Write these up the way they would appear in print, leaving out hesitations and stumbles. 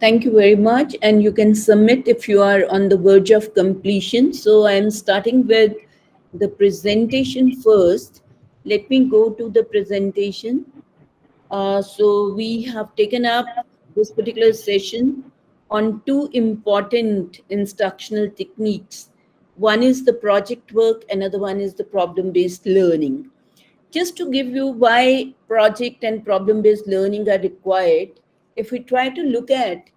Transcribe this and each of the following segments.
Thank you very much. And you can submit if you are on the verge of completion. So I am starting with the presentation first. Let me go to the presentation. So we have taken up this particular session on two important instructional techniques. One is the project work, another one is the problem-based learning. Just to give you why project and problem-based learning are required, if we try to look at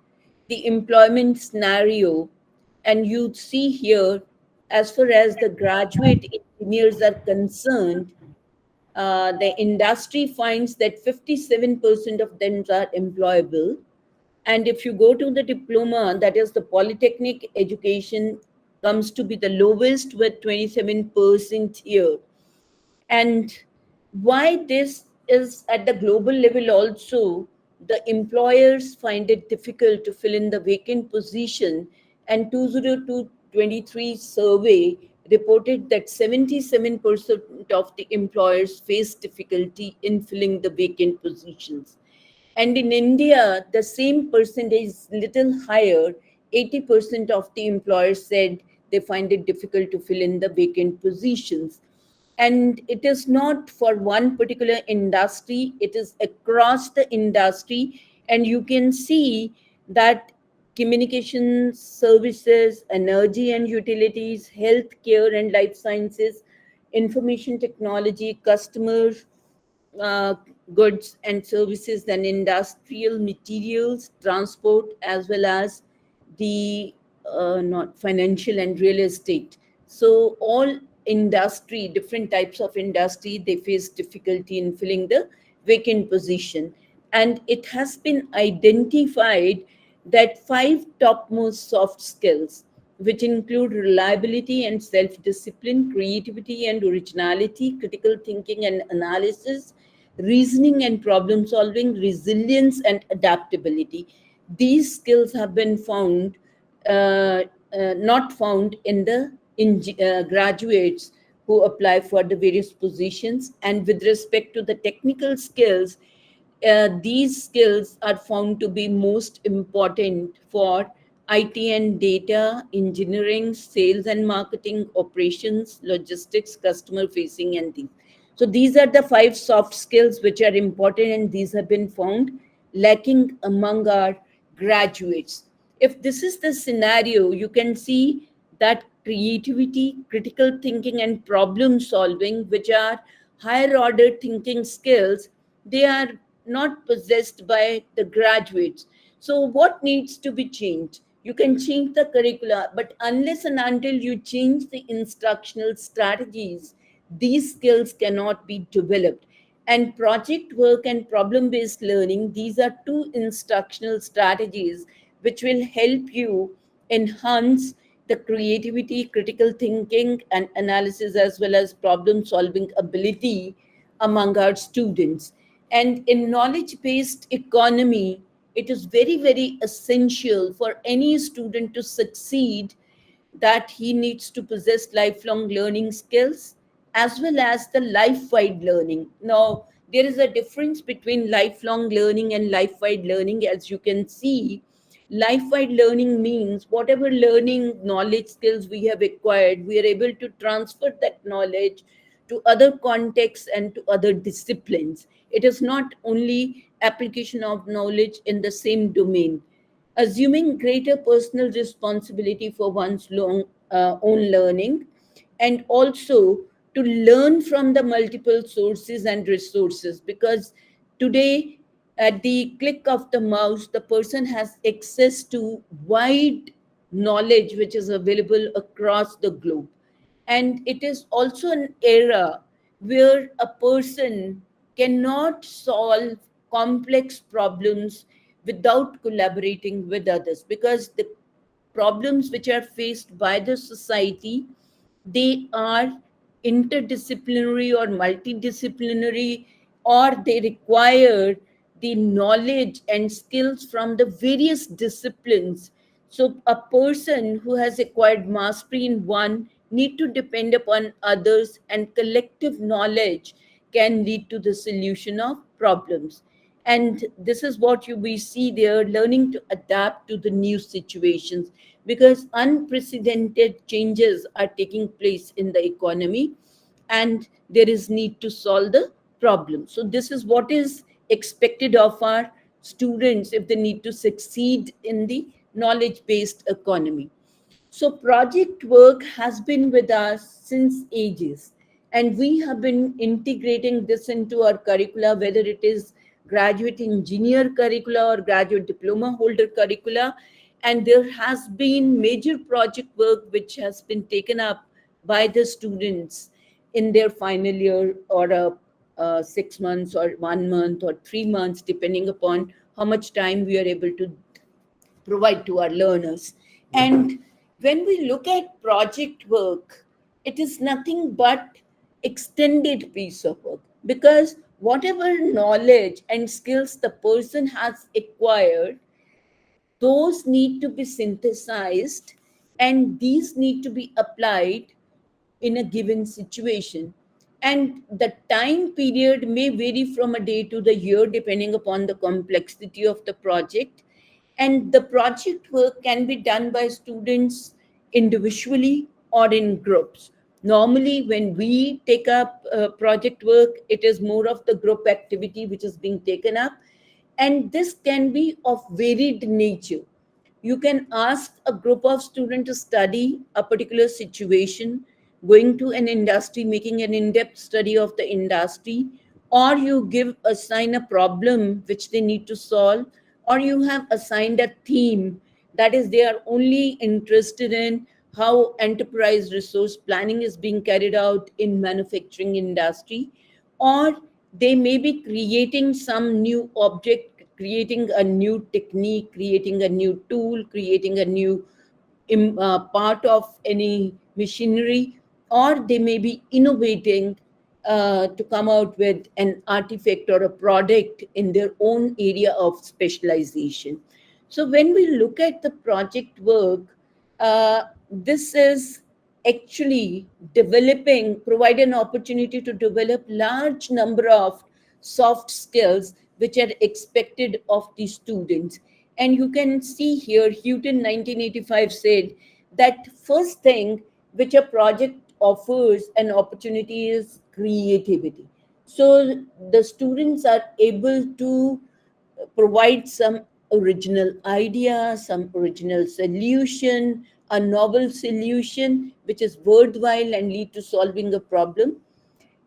the employment scenario, and you see here, as far as the graduate engineers are concerned, the industry finds that 57% of them are employable. And if you go to the diploma, that is the polytechnic education, comes to be the lowest with 27% here. And why this is at the global level also, the employers find it difficult to fill in the vacant position. And 2022-23 survey reported that 77% of the employers face difficulty in filling the vacant positions. And in India, the same percentage is little higher. 80% of the employers said they find it difficult to fill in the vacant positions. And it is not for one particular industry, it is across the industry. And you can see that communication services, energy and utilities, healthcare and life sciences, information technology, customer uh, goods and services, then industrial materials, transport, as well as the not financial and real estate. So all industry, different types of industry, they face difficulty in filling the vacant position. And it has been identified that five topmost soft skills, which include reliability and self-discipline, creativity and originality, critical thinking and analysis, reasoning and problem solving, resilience and adaptability. These skills have been found, not found in the graduates who apply for the various positions. And with respect to the technical skills, these skills are found to be most important for IT and data, engineering, sales and marketing, operations, logistics, customer facing, and things. So these are the five soft skills which are important, and these have been found lacking among our graduates. If this is the scenario, you can see that creativity, critical thinking, and problem solving, which are higher order thinking skills, they are not possessed by the graduates. So, what needs to be changed? You can change the curricula, but unless and until you change the instructional strategies, these skills cannot be developed. And project work and problem based learning, these are two instructional strategies which will help you enhance the creativity, critical thinking, and analysis, as well as problem solving ability among our students. And in knowledge based economy, it is very, very essential for any student to succeed that he needs to possess lifelong learning skills as well as the life-wide learning. Now, there is a difference between lifelong learning and life-wide learning. As you can see, life-wide learning means whatever learning knowledge skills we have acquired, we are able to transfer that knowledge to other contexts and to other disciplines. It is not only application of knowledge in the same domain. Assuming greater personal responsibility for one's own learning, and also to learn from the multiple sources and resources, because today at the click of the mouse the person has access to wide knowledge which is available across the globe. And it is also an era where a person cannot solve complex problems without collaborating with others, because the problems which are faced by the society, they are interdisciplinary or multidisciplinary, or they require the knowledge and skills from the various disciplines. So a person who has acquired mastery in one need to depend upon others, and collective knowledge can lead to the solution of problems. And this is what we see there, learning to adapt to the new situations, because unprecedented changes are taking place in the economy, and there is need to solve the problem. So this is what is expected of our students if they need to succeed in the knowledge based economy. So, project work has been with us since ages, and we have been integrating this into our curricula, whether it is graduate engineer curricula or graduate diploma holder curricula. And there has been major project work which has been taken up by the students in their final year, or 6 months or 1 month or 3 months, depending upon how much time we are able to provide to our learners. And when we look at project work, it is nothing but extended piece of work, because whatever knowledge and skills the person has acquired, those need to be synthesized, and these need to be applied in a given situation. And the time period may vary from a day to the year depending upon the complexity of the project. And the project work can be done by students individually or in groups. Normally, when we take up project work, it is more of the group activity which is being taken up, and this can be of varied nature. You can ask a group of students to study a particular situation, going to an industry, making an in-depth study of the industry, or you give assign a problem which they need to solve, or you have assigned a theme, that is they are only interested in how enterprise resource planning is being carried out in manufacturing industry, or they may be creating some new object, creating a new technique, creating a new tool, creating a new part of any machinery, or they may be innovating to come out with an artifact or a product in their own area of specialization. So when we look at the project work, this is actually developing, provide an opportunity to develop large number of soft skills which are expected of the students. And you can see here, Houghton 1985 said that first thing which a project offers an opportunity is creativity. So the students are able to provide some original idea, some original solution, a novel solution which is worthwhile and lead to solving a problem.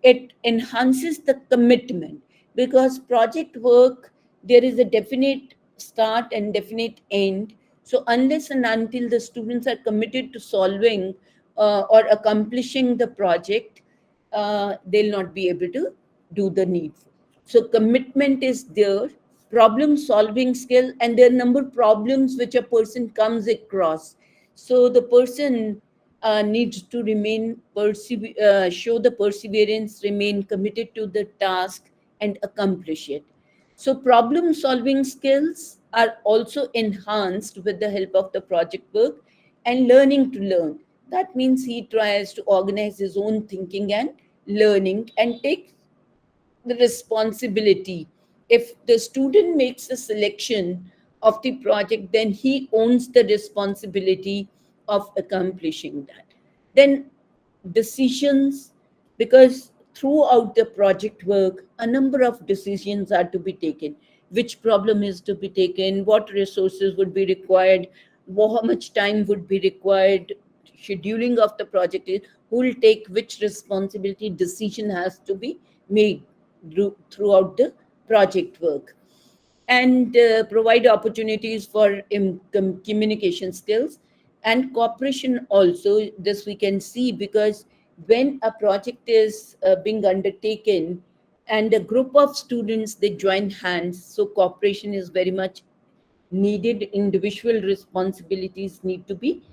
It enhances the commitment, because project work, there is a definite start and definite end. So unless and until the students are committed to solving or accomplishing the project, they'll not be able to do the needful. So commitment is there, problem solving skill, and there are number of problems which a person comes across. So the person needs to show the perseverance, remain committed to the task, and accomplish it. So problem solving skills are also enhanced with the help of the project work, and learning to learn. That means he tries to organize his own thinking and learning and take the responsibility. If the student makes a selection of the project, then he owns the responsibility of accomplishing that. Then decisions, because throughout the project work, a number of decisions are to be taken. Which problem is to be taken, what resources would be required, how much time would be required, scheduling of the project is, who will take which responsibility, decision has to be made throughout the project work. And provide opportunities for communication skills and cooperation also. This we can see, because when a project is being undertaken and a group of students, they join hands, so cooperation is very much needed. Individual responsibilities need to be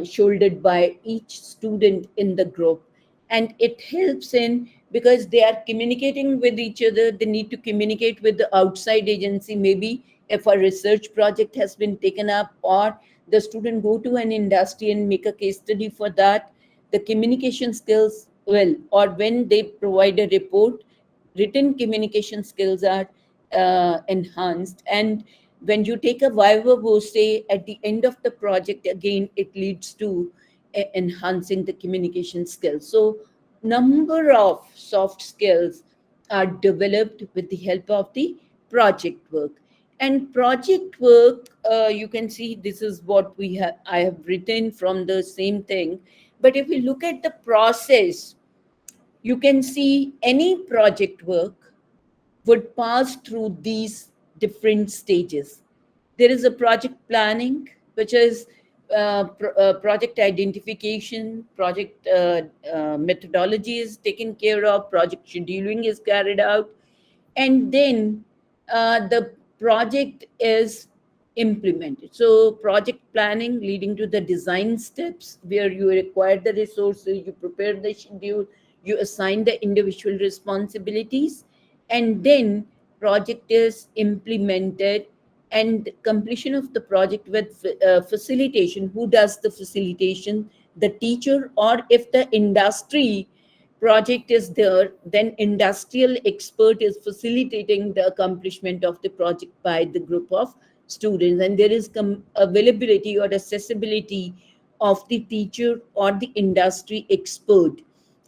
shouldered by each student in the group. And it helps in, because they are communicating with each other, they need to communicate with the outside agency. Maybe if a research project has been taken up, or the student go to an industry and make a case study for that, the communication skills, well, or when they provide a report, written communication skills are enhanced. And when you take a viva voce at the end of the project, again, it leads to enhancing the communication skills. So, number of soft skills are developed with the help of the project work. And project work, you can see this is what we have. I have written from the same thing. But if we look at the process, you can see any project work would pass through these different stages. There is a project planning, which is project identification, project methodology is taken care of, project scheduling is carried out, and then the project is implemented. So, project planning leading to the design steps where you require the resources, you prepare the schedule, you assign the individual responsibilities, and then project is implemented, and completion of the project with facilitation. Who does the facilitation? The teacher, or if the industry project is there, then industrial expert is facilitating the accomplishment of the project by the group of students, and there is availability or accessibility of the teacher or the industry expert,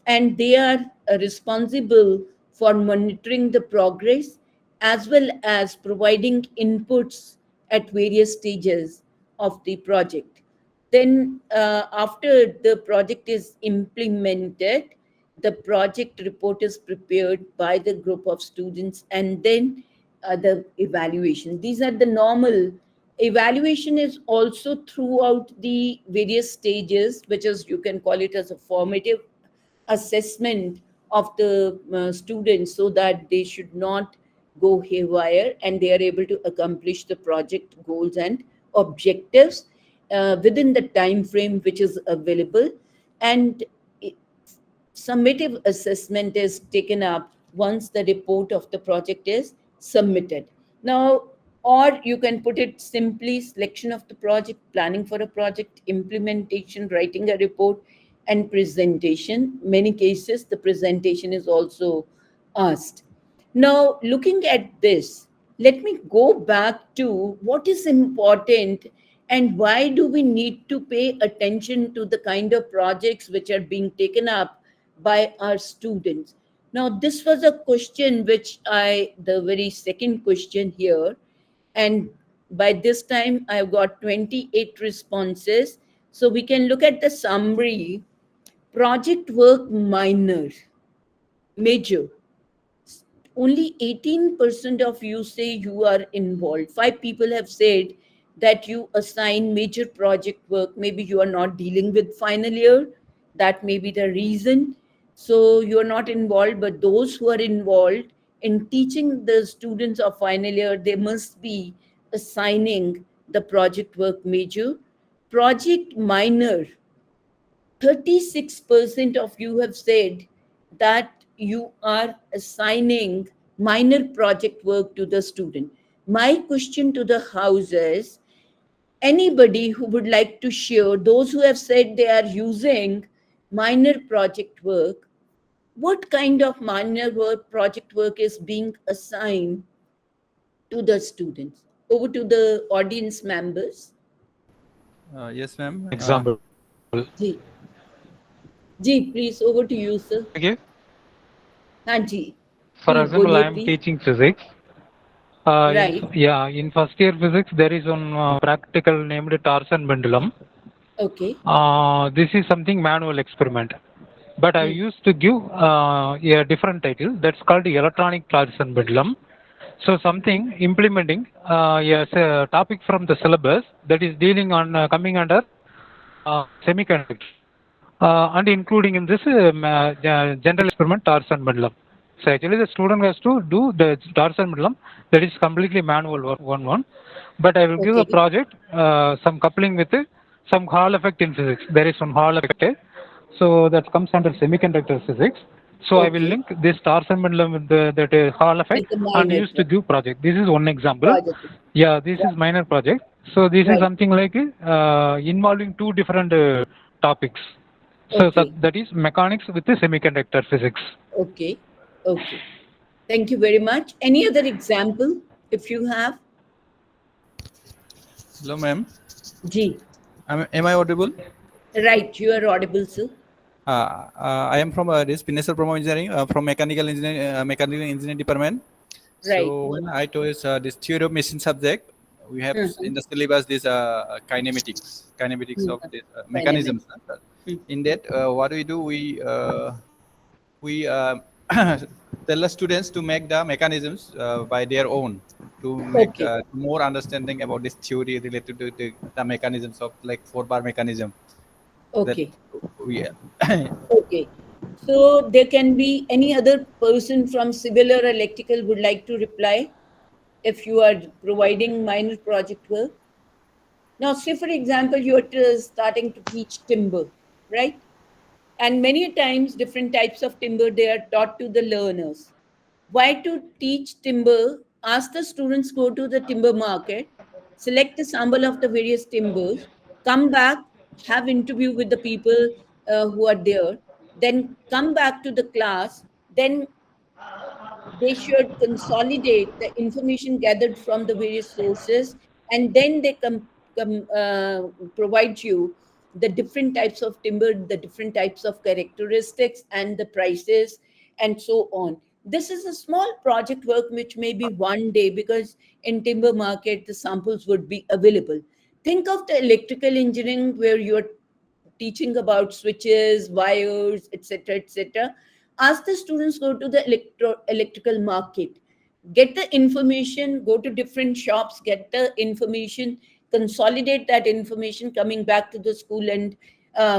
and they are responsible for monitoring the progress as well as providing inputs at various stages of the project. Then, after the project is implemented, the project report is prepared by the group of students, and then the evaluation. These are the normal. Evaluation is also throughout the various stages, which is, you can call it as a formative assessment of the students, so that they should not go haywire and they are able to accomplish the project goals and objectives within the time frame which is available. And summative assessment is taken up once the report of the project is submitted. Now, or you can put it simply: selection of the project, planning for a project, implementation, writing a report, and presentation. Many cases, the presentation is also asked. Now, looking at this, let me go back to what is important and why do we need to pay attention to the kind of projects which are being taken up by our students. Now, this was a question which the very second question here, and by this time I've got 28 responses. So we can look at the summary. Project work minor, major. Only 18% of you say you are involved. Five people have said that you assign major project work. Maybe you are not dealing with final year. That may be the reason. So you are not involved, but those who are involved in teaching the students of final year, they must be assigning the project work major. Project minor, 36% of you have said that you are assigning minor project work to the student. My question to the house is, anybody who would like to share, those who have said they are using minor project work, what kind of minor work, project work is being assigned to the students? Over to the audience members. Yes, ma'am. Example. Ji, Ji, please, over to you, sir. Can I give? हाँ जी, For please example, बोलिए I am please. teaching physics. Right. In first year physics, there is one practical named Tarzan pendulum. Okay. This is something manual experiment. But I used to give a different title that's called electronic Tarzan pendulum. So something implementing yes, a topic from the syllabus that is dealing on coming under semiconductor and including in this general experiment Tarzan pendulum. So actually the student has to do the Tarzan pendulum, that is completely manual work one. But I will give a Okay. project some coupling with some Hall effect in physics. There is some Hall effect. So that comes under semiconductor physics. So I will Okay. link this Tarzan pendulum with that Hall effect With the and minor use to give project. This is one example. project. Yeah, this is Right. minor project. So this is Right. something like involving two different topics. So Okay. that is mechanics with the semiconductor physics. Okay. Okay. Thank you very much. Any other example, if you have? Hello, ma'am. G. Am I audible? Right, you are audible, sir. I am from this Pinnacle Promo Engineering from Mechanical Engineering Department. Right. So when I told this theory of machine subject, we have Mhm. in the syllabus this kinematics of Mhm. this Dynamic. mechanisms. Mhm. In that, what we do, we tell the students to make the mechanisms by their own to make Okay. more understanding about this theory related to the mechanisms of like 4 bar mechanism that Okay. we Okay. So there can be any other person from civil or electrical would like to reply if you are providing minor project work. Now, say for example, you are starting to teach timber, right? And many times different types of timber they are taught to the learners. Why to teach timber? Ask the students go to the timber market, select a sample of the various timbers, come back, have interview with the people who are there, then come back to the class, then they should consolidate the information gathered from the various sources, and then they provide you the different types of timber, the different types of characteristics and the prices, and so on. This is a small project work which may be one day, because in timber market the samples would be available. Think of the electrical engineering where you're teaching about switches, wires, etc., etc. Ask the students go to the electrical market, get the information, go to different shops, get the information, consolidate that information, coming back to the school and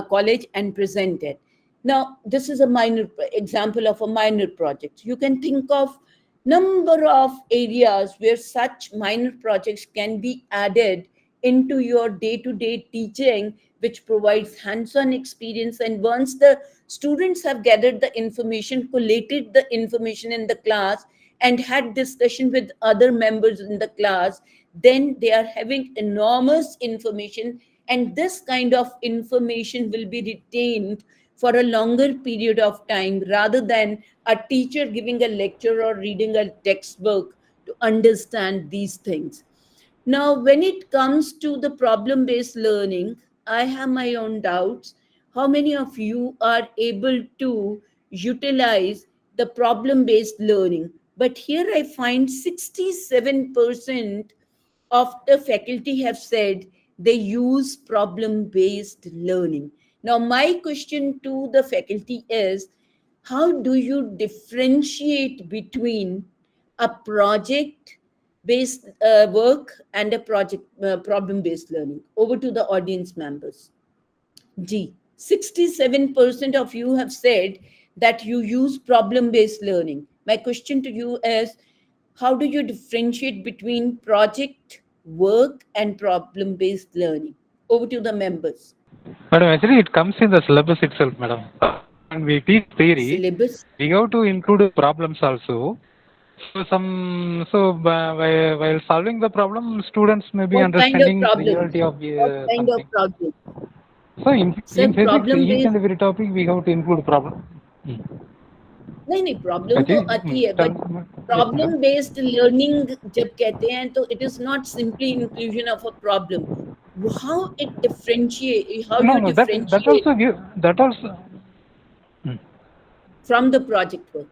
college and present it. Now, this is a minor example of a minor project. You can think of number of areas where such minor projects can be added into your day-to-day teaching, which provides hands-on experience. And once the students have gathered the information, collated the information in the class, and had discussion with other members in the class, then they are having enormous information, and this kind of information will be retained for a longer period of time rather than a teacher giving a lecture or reading a textbook to understand these things. Now, when it comes to the problem based learning, I have my own doubts. How many of you are able to utilize the problem based learning? But here I find 67% of the faculty have said they use problem based learning. Now, my question to the faculty is, how do you differentiate between a project based work and a project problem based learning? Over to the audience members. G. 67% of you have said that you use problem based learning. My question to you is, how do you differentiate between project work and problem based learning? Over to the members. Madam, actually, it comes in the syllabus itself, madam. When we teach theory, Syllabus. we have to include problems also. While solving the problem, students may be What kind of understanding problem? reality of What kind of something. problem? So Sir, in physics, problem each based, and every topic we have to include problem. Hmm. नहीं नहीं, problem तो Actually, आती है, tell, but yes, madam. Problem based learning जब कहते हैं तो it is not simply inclusion of a problem. How it differentiate, how No, you no, that differentiate also give that also. Hmm. from the project work?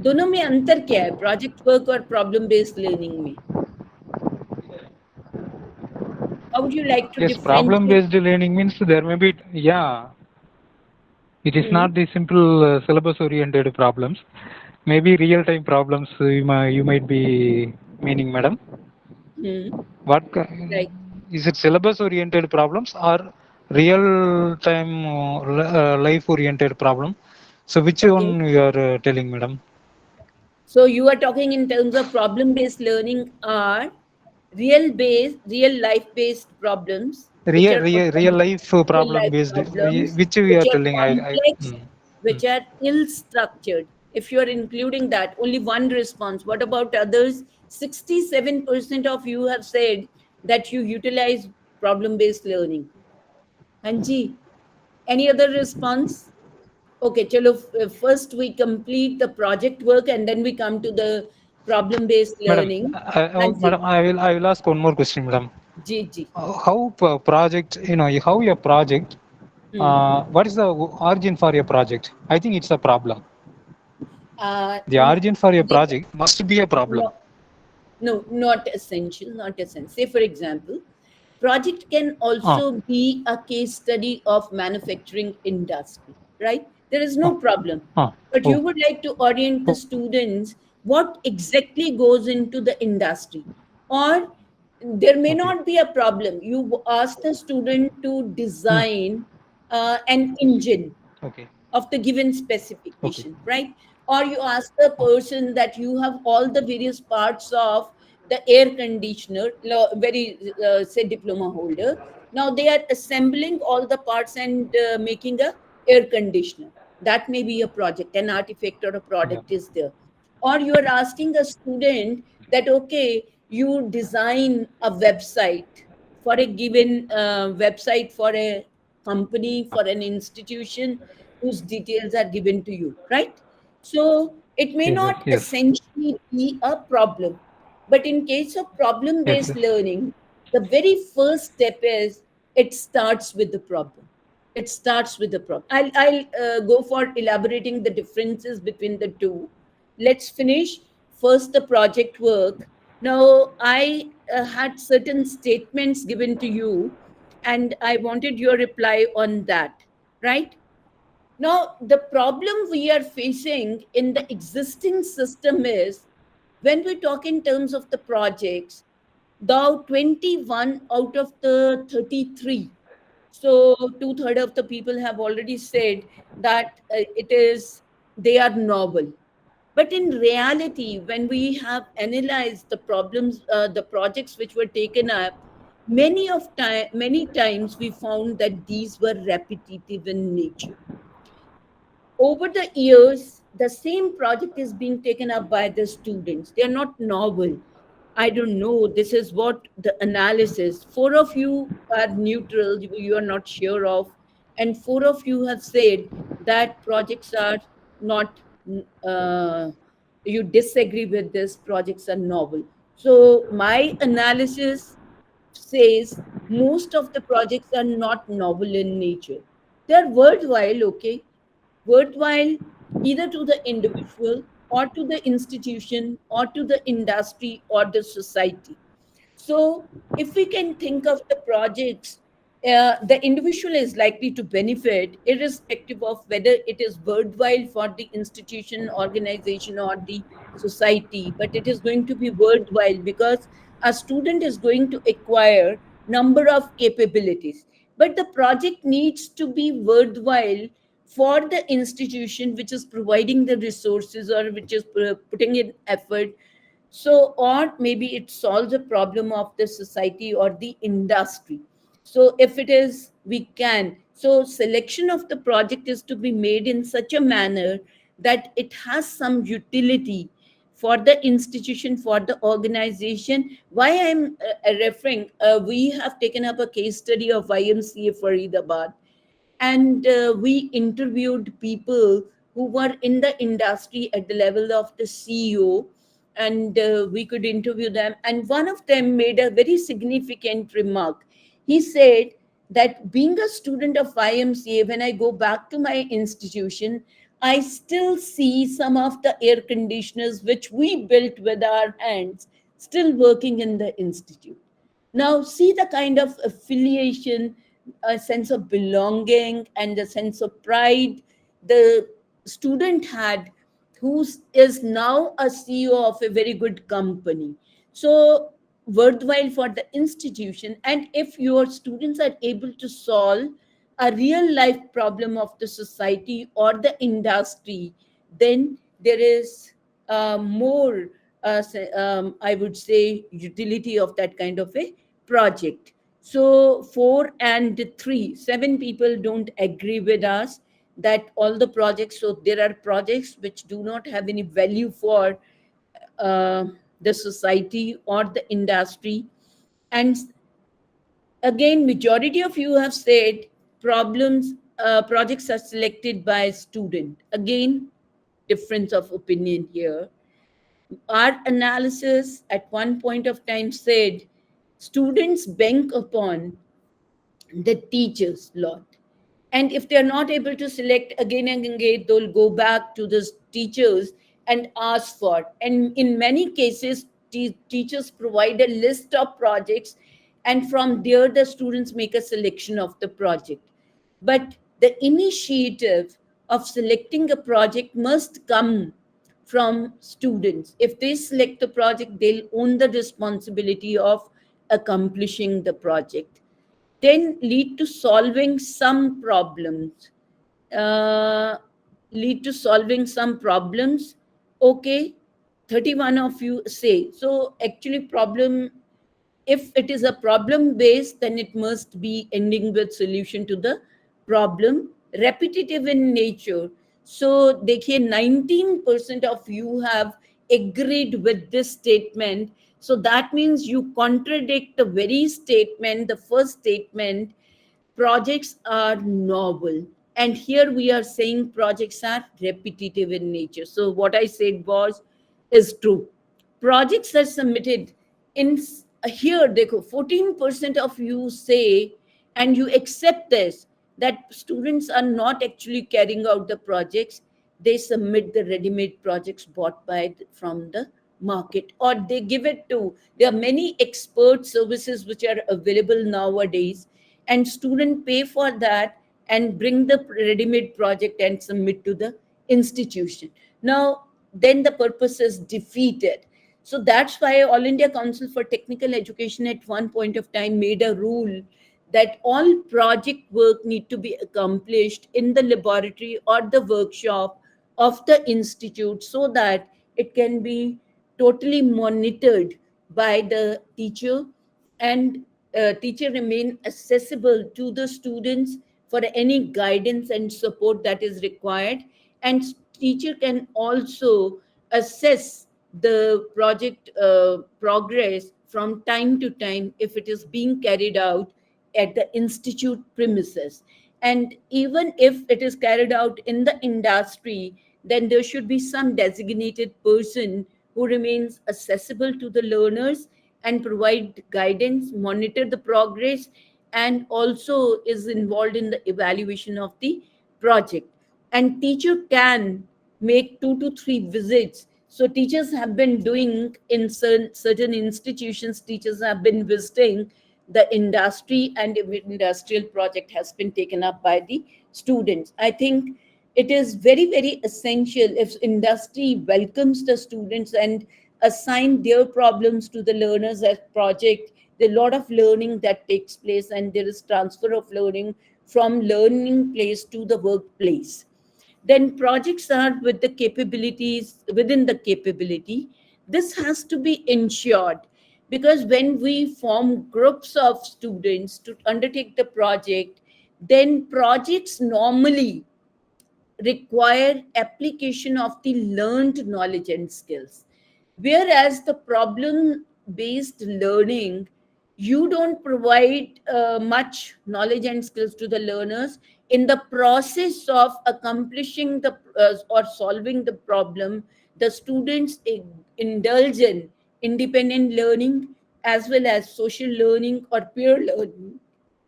दोनों में अंतर क्या है, project work और प्रॉब्लम बेस्ड लर्निंग में? How would you like to Yes, differentiate? problem-based learning means there may be, yeah, it is Hmm. not the simple syllabus-oriented problems. Maybe real-time problems you might be meaning, madam. Hmm. What Right. is it? Syllabus-oriented problems or real-time life-oriented problem? So which Okay. one you are telling, madam? So you are talking in terms of problem based learning are real life based problems, which are Real life real life problem-based, problems, which you which are are telling? complex, Hmm. which are ill structured. If you are including that, only one response. What about others? 67% of you have said that you utilize problem based learning. Anji, any other response? Okay, chalo, first we complete the project work and then we come to the problem-based Madam, learning. And madam, I will ask one more question, madam. G, G. How project, how your project, Hmm. what is the origin for your project? I think it's a problem. Uh, The n- origin for your the- project must be a problem. no, no, not essential, not essential. Say, for example, project can Ah, also be a case study of manufacturing industry, right? There is ah, no problem. ah. But you Oh, would like to orient the oh, students what exactly goes into the industry. Or there may okay. not be a problem. You ask the student to Hmm. design an engine Okay. of the given Okay. specification, right? Or you ask the Oh, person that you have all the various parts of the air conditioner, very, say, diploma holder. Now they are assembling all the parts and making a air conditioner. That may be a project, an artifact or a yeah. product is there. Or you are asking a student that, okay, you design a website for a given website for a company, for an institution whose details are given to you, right? So it may Yes, sir. not Yes. essentially be a problem. But in case of problem Yes, based sir. learning, the very first step is it starts with the problem. It starts with the problem. I'll go for elaborating the differences between the two. Let's finish first the project work. Now, I had certain statements given to you, and I wanted your reply on that, right? Now, the problem we are facing in the existing system is when we talk in terms of the projects, though 21 out of the 33, so two-thirds of the people have already said that it is, they are novel. But in reality, when we have analyzed the problems, the projects which were taken up, many times we found that these were repetitive in nature. Over the years, the same project is being taken up by the students. They are not novel. I don't know. This is what the analysis. Four of you are neutral, you are not sure of, and four of you have said that projects are not, uh, you disagree with this, projects are novel. So, my analysis says most of the projects are not novel in nature. They're worthwhile, okay? Worthwhile either to the individual or to the institution or to the industry or the society. So, if we can think of the projects, the individual is likely to benefit irrespective of whether it is worthwhile for the institution, organization, or the society. But it is going to be worthwhile because a student is going to acquire number of capabilities. But the project needs to be worthwhile for the institution which is providing the resources or which is putting in effort. So, or maybe it solves a problem of the society or the industry. So if it is, we can, so selection of the project is to be made in such a manner that it has some utility for the institution, for the organization. Why I'm referring, we have taken up a case study of YMCA Faridabad, and we interviewed people who were in the industry at the level of the CEO, and we could interview them. And one of them made a very significant remark. He said that being a student of YMCA, when I go back to my institution, I still see some of the air conditioners which we built with our hands still working in the institute. Now, see the kind of affiliation, a sense of belonging, and a sense of pride the student had, who is now a CEO of a very good company. So, worthwhile for the institution. And if your students are able to solve a real life problem of the society or the industry, then there is more, I would say, utility of that kind of a project. So, four and three, seven people don't agree with us that all the projects, so there are projects which do not have any value for uh, the society or the industry. And again, majority of you have said problems projects are selected by student. Again, difference of opinion here. Our analysis at one point of time said students bank upon the teachers lot, and if they're not able to select again and again, they'll go back to the teachers and ask for, and in many cases teachers provide a list of projects, and from there the students make a selection of the project. But the initiative of selecting a project must come from students. If they select the project, they'll own the responsibility of accomplishing the project. Then lead to solving some problems. uh, Lead to solving some problems. Okay, 31 of you say so. Actually, problem, if it is a problem based, then it must be ending with solution to the problem. Repetitive in nature. So, देखिए 19% of you have agreed with this statement. So that means you contradict the very statement, the first statement, projects are novel. And here we are saying projects are repetitive in nature. So what I said was is true. Projects are submitted in here, देखो 14% of you say, and you accept this, that students are not actually carrying out the projects. They submit the ready-made projects bought by from the market, or they give it to, there are many expert services which are available nowadays, and student pay for that and bring the ready-made project and submit to the institution. Now then the purpose is defeated. So that's why All India Council for Technical Education at one point of time made a rule that all project work need to be accomplished in the laboratory or the workshop of the institute, so that it can be totally monitored by the teacher, and teacher remain accessible to the students for any guidance and support that is required, and teacher can also assess the project progress from time to time if it is being carried out at the institute premises. And even if it is carried out in the industry, then there should be some designated person who remains accessible to the learners and provide guidance, monitor the progress, and also is involved in the evaluation of the project. And teacher can make 2 to 3 visits. So teachers have been doing in certain institutions, teachers have been visiting the industry, and industrial project has been taken up by the students. I think it is very, very essential if industry welcomes the students and assign their problems to the learners as project. There are a lot of learning that takes place, and there is transfer of learning from learning place to the workplace. Then projects are with the capabilities within the capability. This has to be ensured, because when we form groups of students to undertake the project, then projects normally require application of the learned knowledge and skills. Whereas the problem based learning, you don't provide much knowledge and skills to the learners. In the process of accomplishing the or solving the problem, the students indulge in independent learning as well as social learning or peer learning,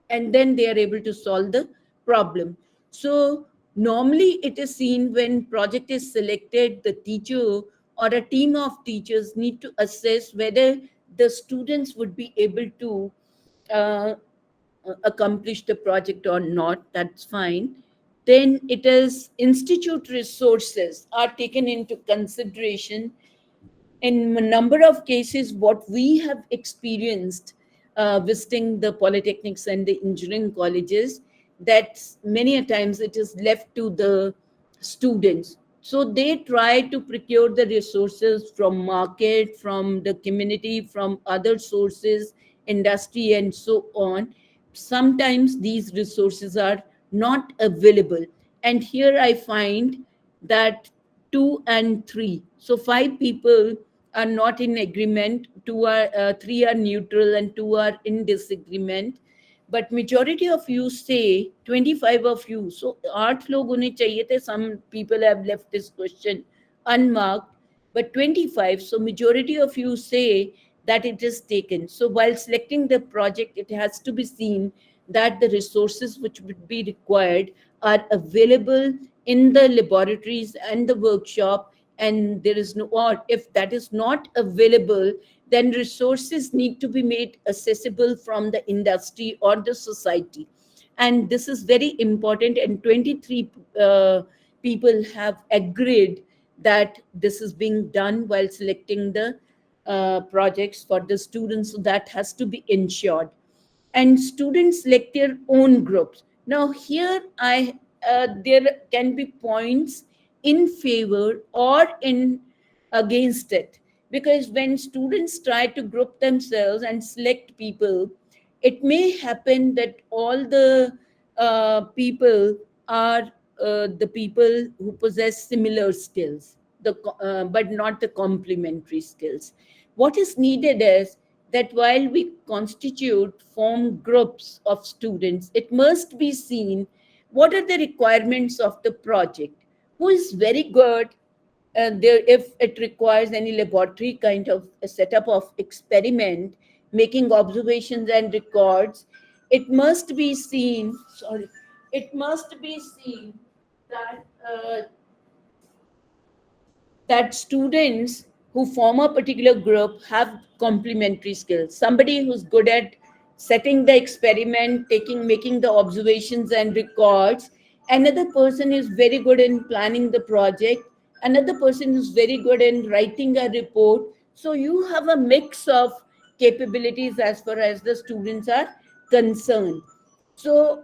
and then they are able to solve the problem. So normally it is seen when project is selected, the teacher or a team of teachers need to assess whether the students would be able to uh, accomplish the project or not. That's fine. Then it is institute resources are taken into consideration. In a number of cases, what we have experienced visiting the polytechnics and the engineering colleges, that many a times it is left to the students. So they try to procure the resources from market, from the community, from other sources, industry, and so on. Sometimes these resources are not available. And here I find that 2 and 3, so 5 people are not in agreement, 3 are neutral, and 2 are in disagreement. but majority of you say 25 of you. So 8 log hone chahiye the. Some people have left this question unmarked, but 25. So majority of you say that it is taken. So while selecting the project, it has to be seen that the resources which would be required are available in the laboratories and the workshop, and there is no, or if that is not available, then resources need to be made accessible from the industry or the society. And this is very important, and 23 people have agreed that this is being done while selecting the projects for the students. So that has to be ensured. And students select their own groups. Now here there can be points in favor or in against it, because when students try to group themselves and select people, it may happen that all the people are the people who possess similar skills, but not the complementary skills. What is needed is that while we constitute form groups of students, it must be seen what are the requirements of the project, who is very good there. If it requires any laboratory kind of a setup of experiment, making observations and records, it must be seen, sorry, it must be seen that that students who form a particular group have complementary skills. Somebody who's good at setting the experiment, making the observations and records. Another person is very good in planning the project. Another person is very good in writing a report. So you have a mix of capabilities as far as the students are concerned. So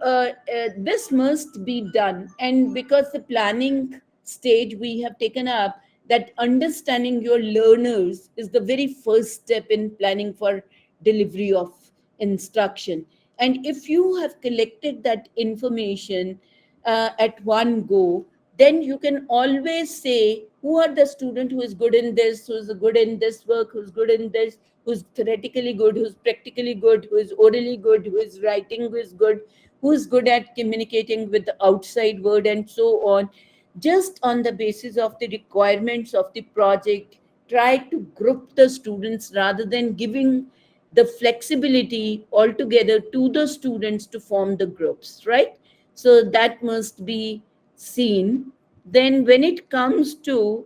this must be done, and because the planning stage we have taken up, that understanding your learners is the very first step in planning for delivery of instruction. And if you have collected that information at one go, then you can always say who are the student who is good in this, who's good in this work, who's good in this, who's theoretically good, who's practically good, who is orally good, who is writing, who is good, who is good at communicating with the outside world, and so on. Just on the basis of the requirements of the project, try to group the students rather than giving the flexibility altogether to the students to form the groups, right? So that must be seen. Then when it comes to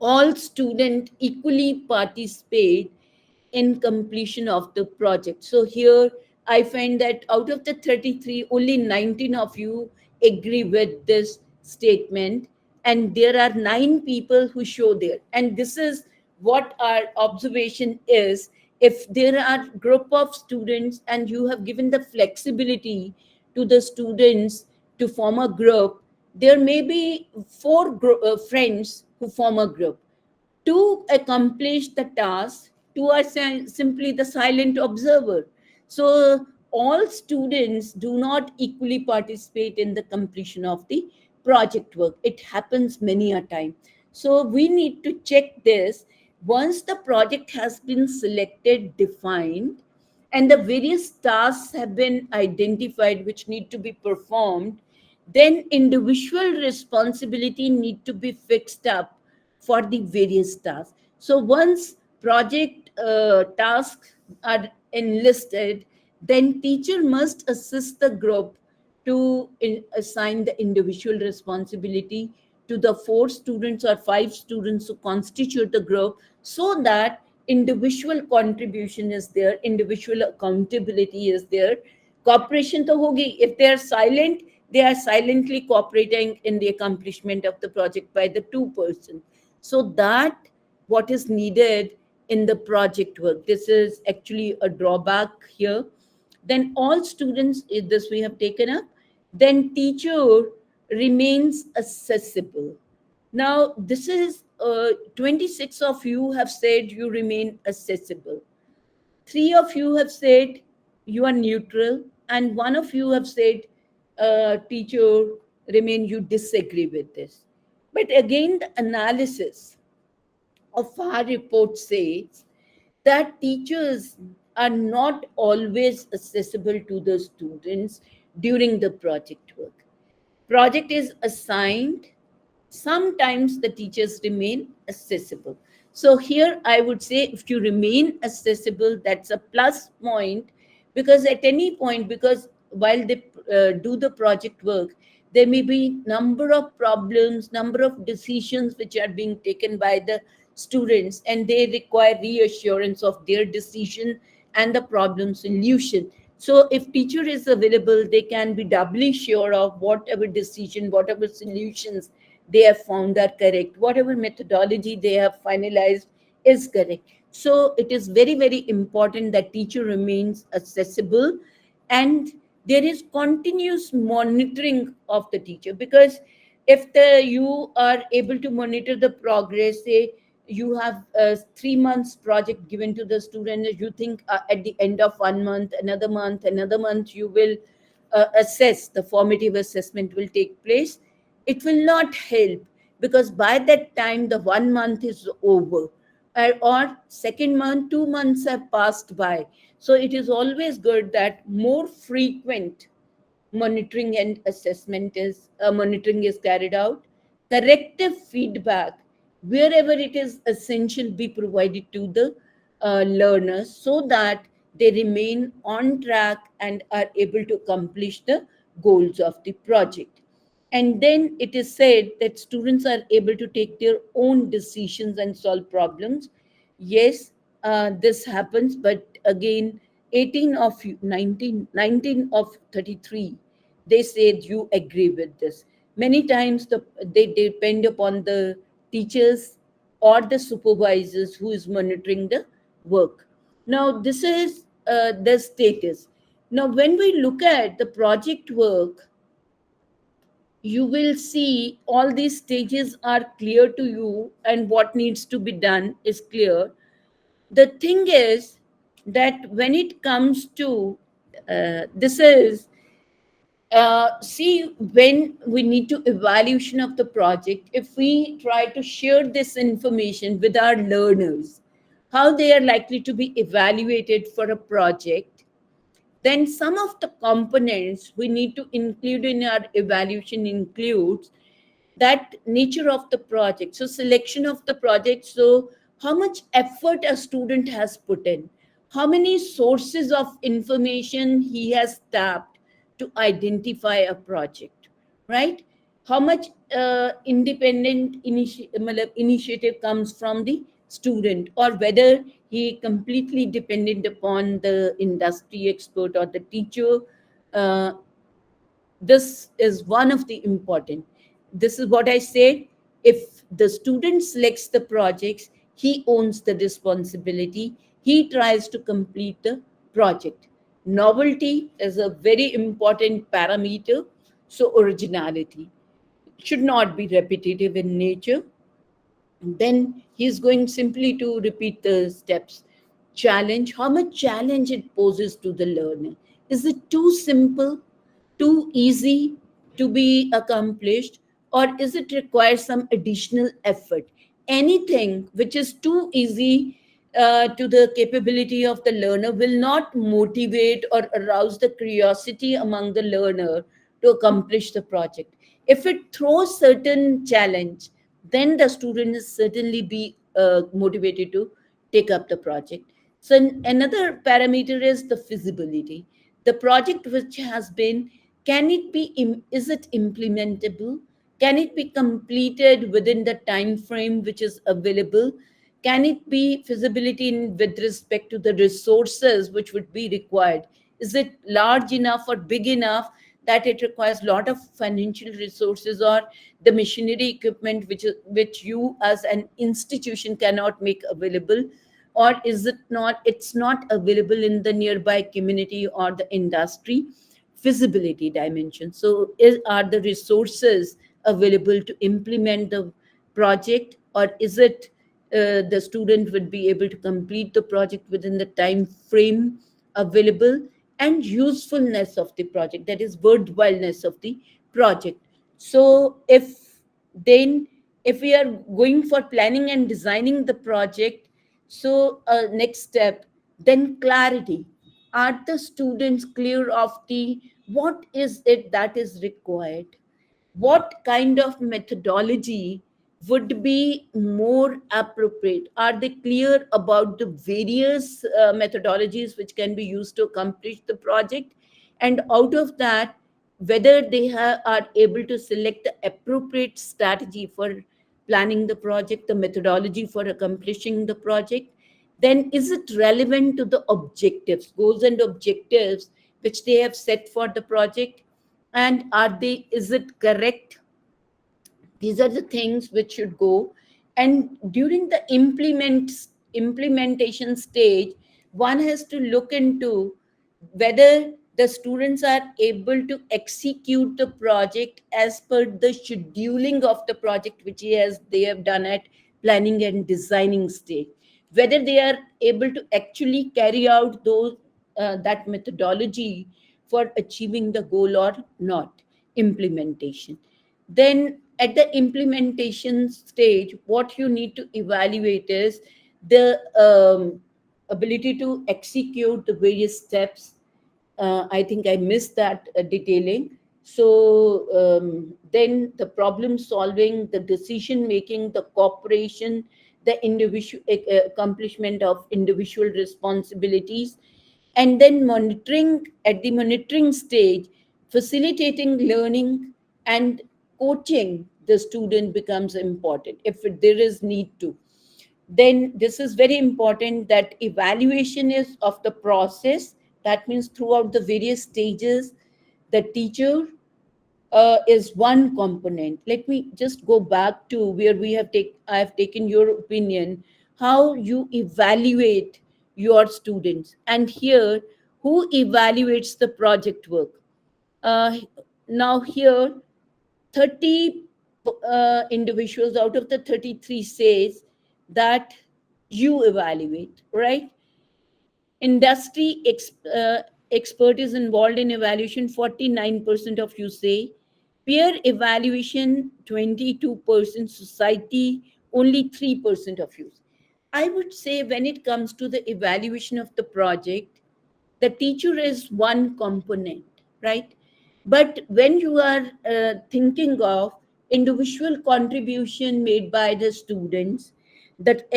all students equally participate in completion of the project. So here I find that out of the 33, only 19 of you agree with this statement, and there are 9 people who show there. And this is what our observation is. If there are group of students and you have given the flexibility to the students to form a group, there may be 4 friends who form a group. To accomplish the task, two are simply the silent observer. So all students do not equally participate in the completion of the project work. It happens many a time. So we need to check this. Once the project has been selected, defined, and the various tasks have been identified which need to be performed, then individual responsibility need to be fixed up for the various tasks. So once project tasks are enlisted, then teacher must assist the group to assign the individual responsibility to the 4 students or 5 students who constitute the group, so that individual contribution is there, individual accountability is there. Cooperation to hogi. If they are silent, they are silently cooperating in the accomplishment of the project by the 2 persons. So that what is needed in the project work. This is actually a drawback here. Then all students, if this we have taken up, then teacher remains accessible. Now this is 26 of you have said you remain accessible. 3 of you have said you are neutral, and 1 of you have said teacher remain, you disagree with this. But again, the analysis of our report says that teachers are not always accessible to the students during the project work. Project is assigned, sometimes the teachers remain accessible. So here I would say, if you remain accessible, that's a plus point, because at any point, because while they do the project work, there may be number of problems, number of decisions which are being taken by the students, and they require reassurance of their decision and the problem solution. So if teacher is available, they can be doubly sure of whatever decision, whatever solutions they have found are correct, whatever methodology they have finalized is correct. So it is very, very important that teacher remains accessible, and there is continuous monitoring of the teacher, because if the you are able to monitor the progress, say you have a 3 months project given to the student, you think at the end of 1 month, another month you will assess, the formative assessment will take place, it will not help, because by that time the 1 month is over, or second month, 2 months have passed by. So it is always good that more frequent monitoring and assessment is monitoring is carried out. Corrective feedback wherever it is essential be provided to the learners, so that they remain on track and are able to accomplish the goals of the project. And then it is said that students are able to take their own decisions and solve problems. Yes, this happens, but again, 18 of 19 of 33, they said you agree with this. Many times they depend upon the teachers or the supervisors who is monitoring the work. Now, this is the status. Now, when we look at the project work, you will see all these stages are clear to you, and what needs to be done is clear. The thing is that when it comes to this is see, when we need to evaluation of the project, if we try to share this information with our learners, how they are likely to be evaluated for a project, then some of the components we need to include in our evaluation includes that nature of the project, so selection of the project, so how much effort a student has put in, how many sources of information he has tapped to identify a project, right? How much independent initiative comes from the student, or whether he completely dependent upon the industry expert or the teacher. uh, this is one of the important. This is what I said. If the student selects the projects, he owns the responsibility, he tries to complete the project. Novelty is a very important parameter. So originality should not be repetitive in nature, then he's going simply to repeat the steps. Challenge, how much challenge it poses to the learner. Is it too simple, too easy to be accomplished, or is it require some additional effort? Anything which is too easy to the capability of the learner will not motivate or arouse the curiosity among the learner to accomplish the project. If it throws certain challenge, then the student is certainly be motivated to take up the project. So another parameter is the feasibility. The project which has been, can it be, is it implementable? Can it be completed within the time frame which is available? Can it be feasibility with respect to the resources which would be required? Is it large enough or big enough that it requires a lot of financial resources, or the machinery equipment which you as an institution cannot make available, or is it not, it's not available in the nearby community or the industry? Feasibility dimension. So are the resources available to implement the project, or is it the student would be able to complete the project within the time frame available? And usefulness of the project, that is worthwhileness of the project. So then if we are going for planning and designing the project, so next step, Then clarity. Are the students clear of the what is it that is required? What kind of methodology would be more appropriate? Are they clear about the various methodologies which can be used to accomplish the project? And out of that, whether they are able to select the appropriate strategy for planning the project, the methodology for accomplishing the project, then is it relevant to the objectives, goals and objectives which they have set for the project? And is it correct? These are the things which should go. And during the implementation stage, one has to look into whether the students are able to execute the project as per the scheduling of the project which they have done at planning and designing stage, whether they are able to actually carry out those that methodology for achieving the goal or not. Implementation. Then at the implementation stage, what you need to evaluate is the ability to execute the various steps. I think I missed that detailing. So then the problem solving, the decision making, the cooperation, the individual accomplishment of individual responsibilities, and then monitoring. At the monitoring stage, facilitating learning and coaching the student becomes important if there is need to. Then this is very important that evaluation is of the process. That means throughout the various stages, the teacher is one component. Let me just go back to where I have taken your opinion, how you evaluate your students. And here, who evaluates the project work? Uh, Now here, 30 individuals out of the 33 says that you evaluate, right? Industry expert is involved in evaluation, 49% of you say. Peer evaluation, 22%. Society, only 3% of you. I would say when it comes to the evaluation of the project, the teacher is one component, right? But when you are thinking of individual contribution made by the students, that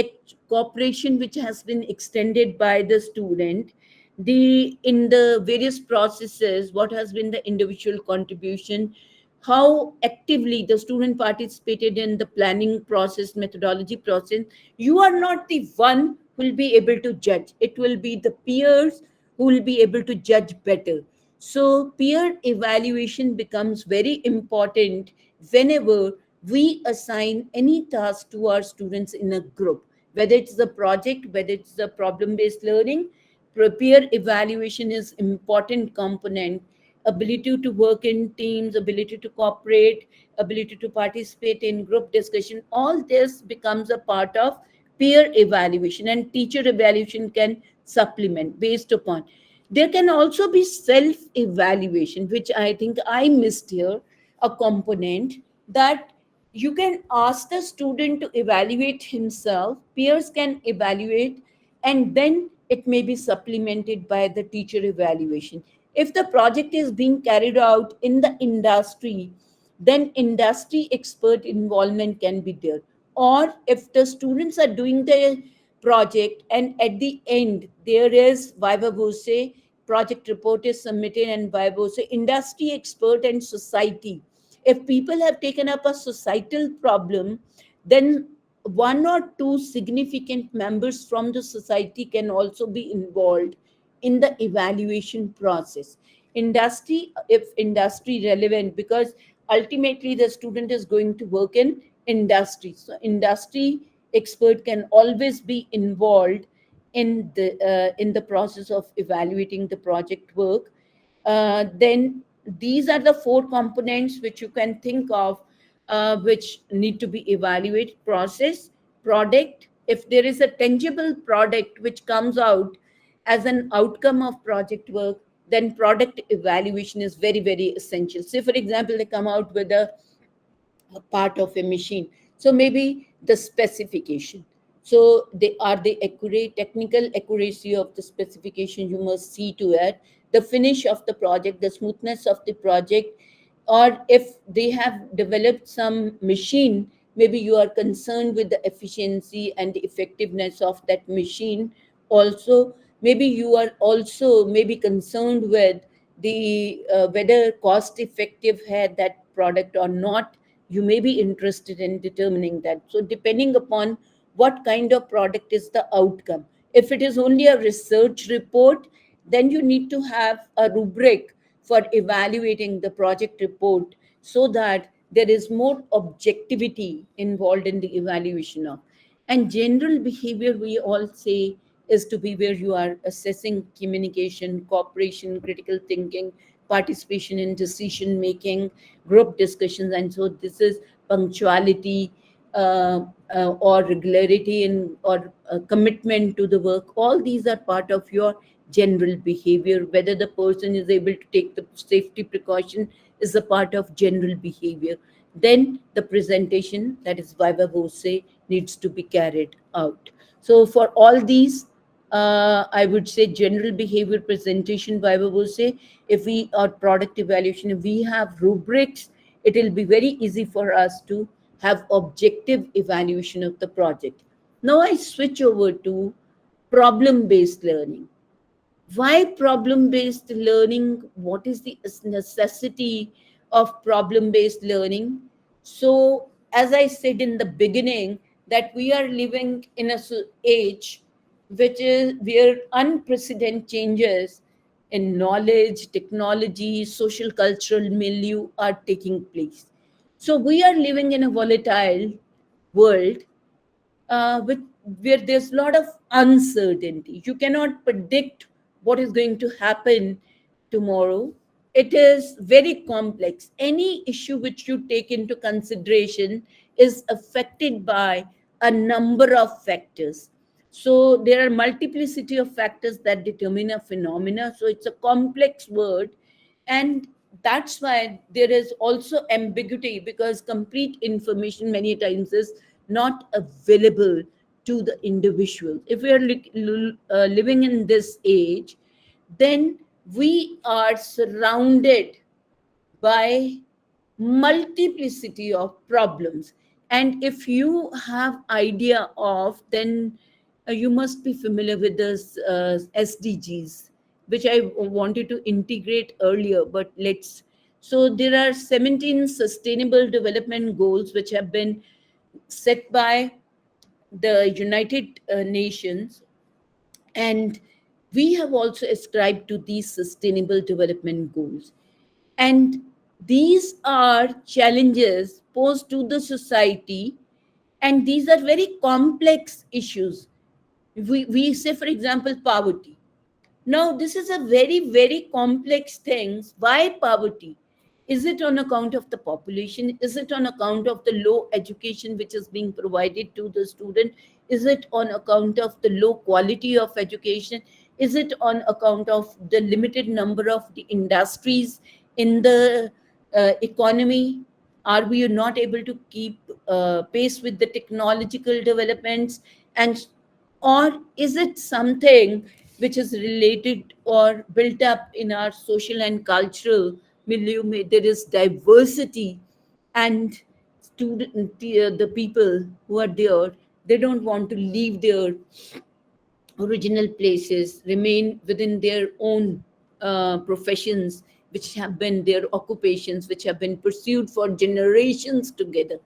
cooperation which has been extended by the student, the in the various processes, what has been the individual contribution, how actively the student participated in the planning process, methodology process, you are not the one who will be able to judge. It will be the peers who will be able to judge better. So peer evaluation becomes very important whenever we assign any task to our students in a group, whether it's a project, whether it's a problem-based learning. Peer evaluation is important component. Ability to work in teams, ability to cooperate, ability to participate in group discussion, all this becomes a part of peer evaluation, and teacher evaluation can supplement based upon. There can also be self evaluation, which I think I missed here, a component that you can ask the student to evaluate himself, peers can evaluate, and then it may be supplemented by the teacher evaluation. If the project is being carried out in the industry, then industry expert involvement can be there. Or if the students are doing the project and at the end there is viva voce, project report is submitted and viva voce, industry expert and society, if people have taken up a societal problem, then one or two significant members from the society can also be involved in the evaluation process. Industry, if industry relevant, because ultimately the student is going to work in industry, so industry expert can always be involved in the process of evaluating the project work. Then these are the four components which you can think of, which need to be evaluated: process, product. If there is a tangible product which comes out as an outcome of project work, then product evaluation is very, very essential. Say, for example, they come out with a part of a machine. So maybe the specification. So they are the accurate technical accuracy of the specification, you must see to it, the finish of the project, the smoothness of the project. Or if they have developed some machine, maybe you are concerned with the efficiency and the effectiveness of that machine. Also, maybe you are also maybe concerned with the whether cost effective had that product or not. You may be interested in determining that. So depending upon what kind of product is the outcome. If it is only a research report, then you need to have a rubric for evaluating the project report, so that there is more objectivity involved in the evaluation of. And general behavior, we all say, is to be where you are assessing communication, cooperation, critical thinking, participation in decision making, group discussions. And so this is punctuality, or regularity in, or commitment to the work. All these are part of your general behavior. Whether the person is able to take the safety precaution is a part of general behavior. Then the presentation, that is viva voce, needs to be carried out. So for all these, I would say general behavior, presentation, viva voce. If we are product evaluation, if we have rubrics, it will be very easy for us to have objective evaluation of the project. Now I switch over to problem based learning. Why problem based learning? What is the necessity of problem based learning? So as I said in the beginning, that we are living in a age which is where unprecedented changes in knowledge, technology, social cultural milieu are taking place. So we are living in a volatile world, with, where there's a lot of uncertainty. You cannot predict what is going to happen tomorrow. It is very complex. Any issue which you take into consideration is affected by a number of factors. So there are multiplicity of factors that determine a phenomena. So it's a complex word, and that's why there is also ambiguity, because complete information many times is not available to the individual. If we are living in this age, then we are surrounded by multiplicity of problems. And if you have idea of, then you must be familiar with this SDGs, which I wanted to integrate earlier, but let's. So there are 17 sustainable development goals which have been set by the United Nations, and we have also ascribed to these sustainable development goals. And these are challenges posed to the society, and these are very complex issues. We say, for example, poverty. Now, this is a very, very complex thing. Why poverty? Is it on account of the population? Is it on account of the low education which is being provided to the student? Is it on account of the low quality of education? Is it on account of the limited number of the industries in the economy? Are we not able to keep pace with the technological developments? And or is it something which is related or built up in our social and cultural milieu? There is diversity, and the people who are there, they don't want to leave their original places, remain within their own professions, which have been their occupations, which have been pursued for generations together.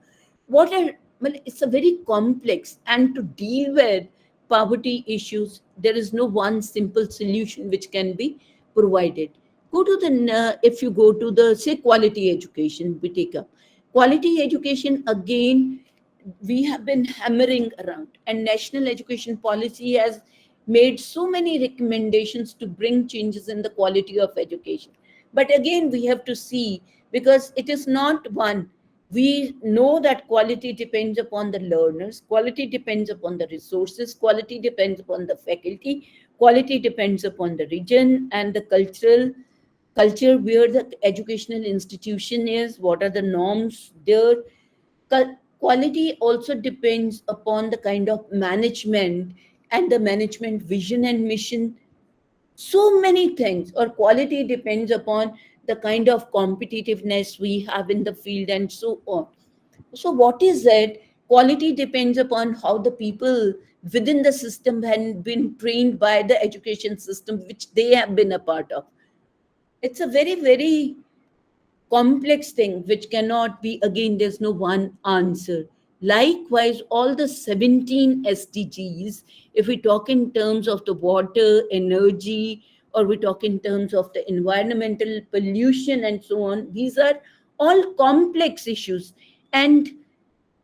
What are, well, it's a very complex, and to deal with poverty issues, there is no one simple solution which can be provided. Go to the, if you go to the, say, quality education, we take up. Quality education, again, we have been hammering around, and national education policy has made so many recommendations to bring changes in the quality of education. But again, we have to see, because it is not one. We know that quality depends upon the learners, quality depends upon the resources, quality depends upon the faculty, quality depends upon the region and the culture where the educational institution is, what are the norms there. Quality also depends upon the kind of management and the management vision and mission. So many things, or quality depends upon the kind of competitiveness we have in the field and so on. So what is it? Quality depends upon how the people within the system have been trained by the education system which they have been a part of. It's a very, very complex thing which cannot be, again, there's no one answer. Likewise, all the 17 SDGs, if we talk in terms of the water, energy, or we talk in terms of the environmental pollution and so on, these are all complex issues. And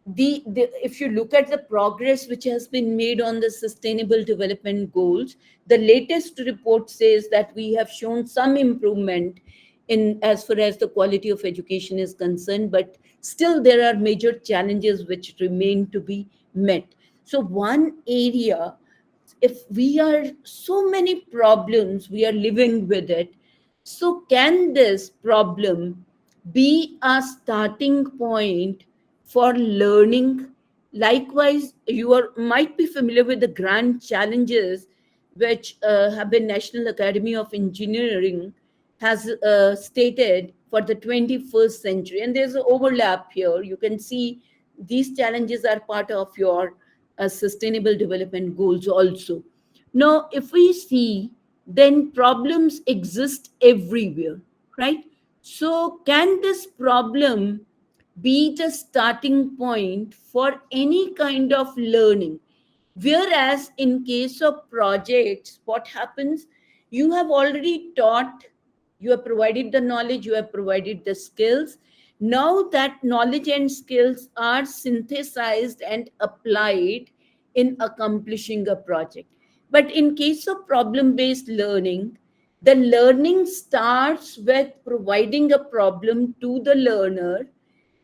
the if you look at the progress which has been made on the sustainable development goals, the latest report says that we have shown some improvement in as far as the quality of education is concerned, but still there are major challenges which remain to be met. So one area, if we are so many problems we are living with it, so can this problem be a starting point for learning? Likewise, you are might be familiar with the grand challenges which have been National Academy of Engineering has stated for the 21st century, and there's an overlap here. You can see these challenges are part of your sustainable development goals also. Now, if we see, then problems exist everywhere, right? So, can this problem be the starting point for any kind of learning? Whereas, in case of projects, what happens? You have already taught, you have provided the knowledge, you have provided the skills. Now that knowledge and skills are synthesized and applied in accomplishing a project. But in case of problem based learning, the learning starts with providing a problem to the learner,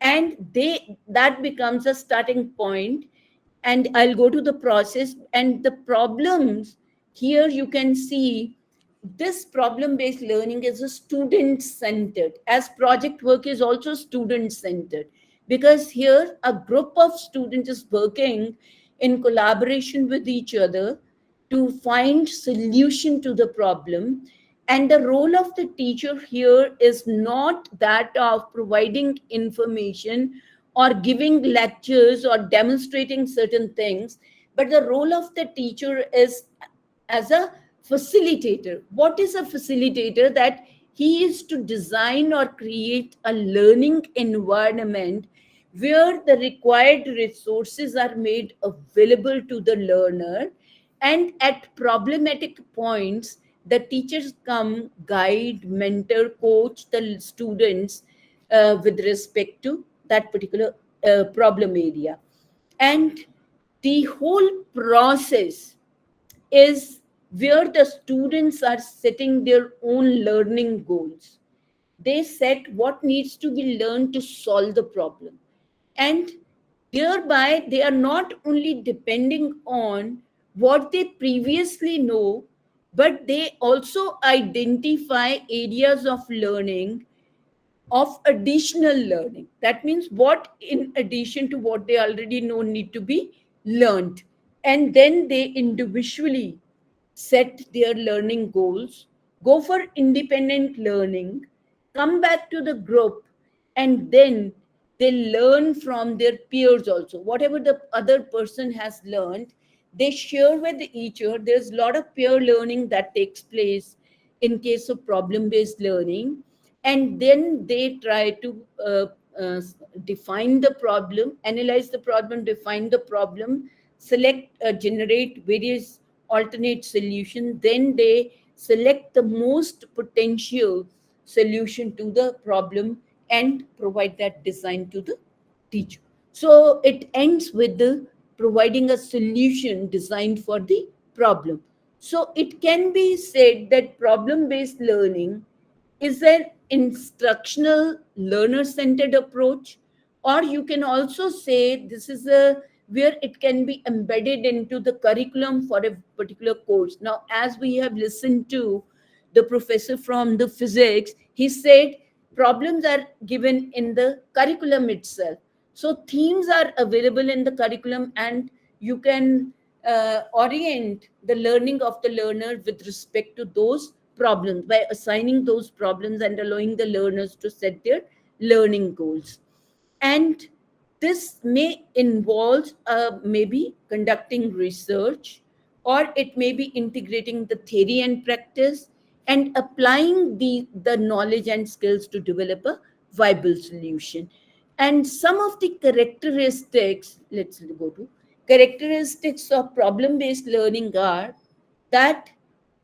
and they that becomes a starting point. And I'll go to the process and the problems. Here you can see this problem based learning is a student centered, as project work is also student centered, because here a group of students is working in collaboration with each other to find solution to the problem. And the role of the teacher here is not that of providing information or giving lectures or demonstrating certain things, but the role of the teacher is as a facilitator. What is a facilitator? That he is to design or create a learning environment where the required resources are made available to the learner, and at problematic points the teachers come, guide, mentor, coach the students with respect to that particular problem area. And the whole process is where the students are setting their own learning goals. They set what needs to be learned to solve the problem. And thereby, they are not only depending on what they previously know, but they also identify areas of learning, of additional learning. That means what, in addition to what they already know, need to be learned. And then they individually set their learning goals, go for independent learning, come back to the group, and then they learn from their peers also. Whatever the other person has learned, they share with each other. There's a lot of peer learning that takes place in case of problem based learning. And then they try to uh, define the problem, analyze the problem, define the problem, select, generate various alternate solution. Then they select the most potential solution to the problem and provide that design to the teacher. So it ends with the providing a solution designed for the problem. So it can be said that problem based learning is an instructional learner centered approach, or you can also say this is a where it can be embedded into the curriculum for a particular course. Now, as we have listened to the professor from the physics, he said problems are given in the curriculum itself. So themes are available in the curriculum, and you can orient the learning of the learner with respect to those problems by assigning those problems and allowing the learners to set their learning goals. And this may involve maybe conducting research, or it may be integrating the theory and practice and applying the knowledge and skills to develop a viable solution. And some of the characteristics, let's go to characteristics of problem based learning are that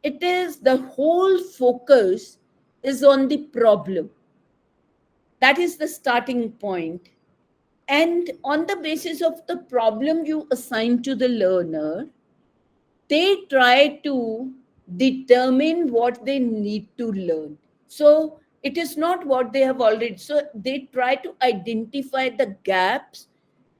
it is the whole focus is on the problem. That is the starting point. And on the basis of the problem you assign to the learner, they try to determine what they need to learn. So it is not what they have already. So they try to identify the gaps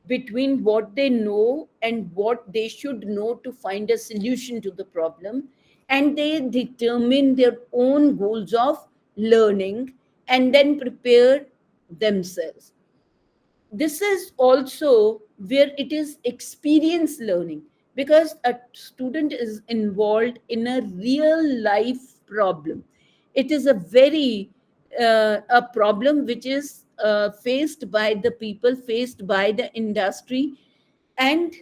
between what they know and what they should know to find a solution to the problem. And they determine their own goals of learning and then prepare themselves. This is also where it is experience learning, because a student is involved in a real life problem. It is a very a problem which is faced by the people, faced by the industry, and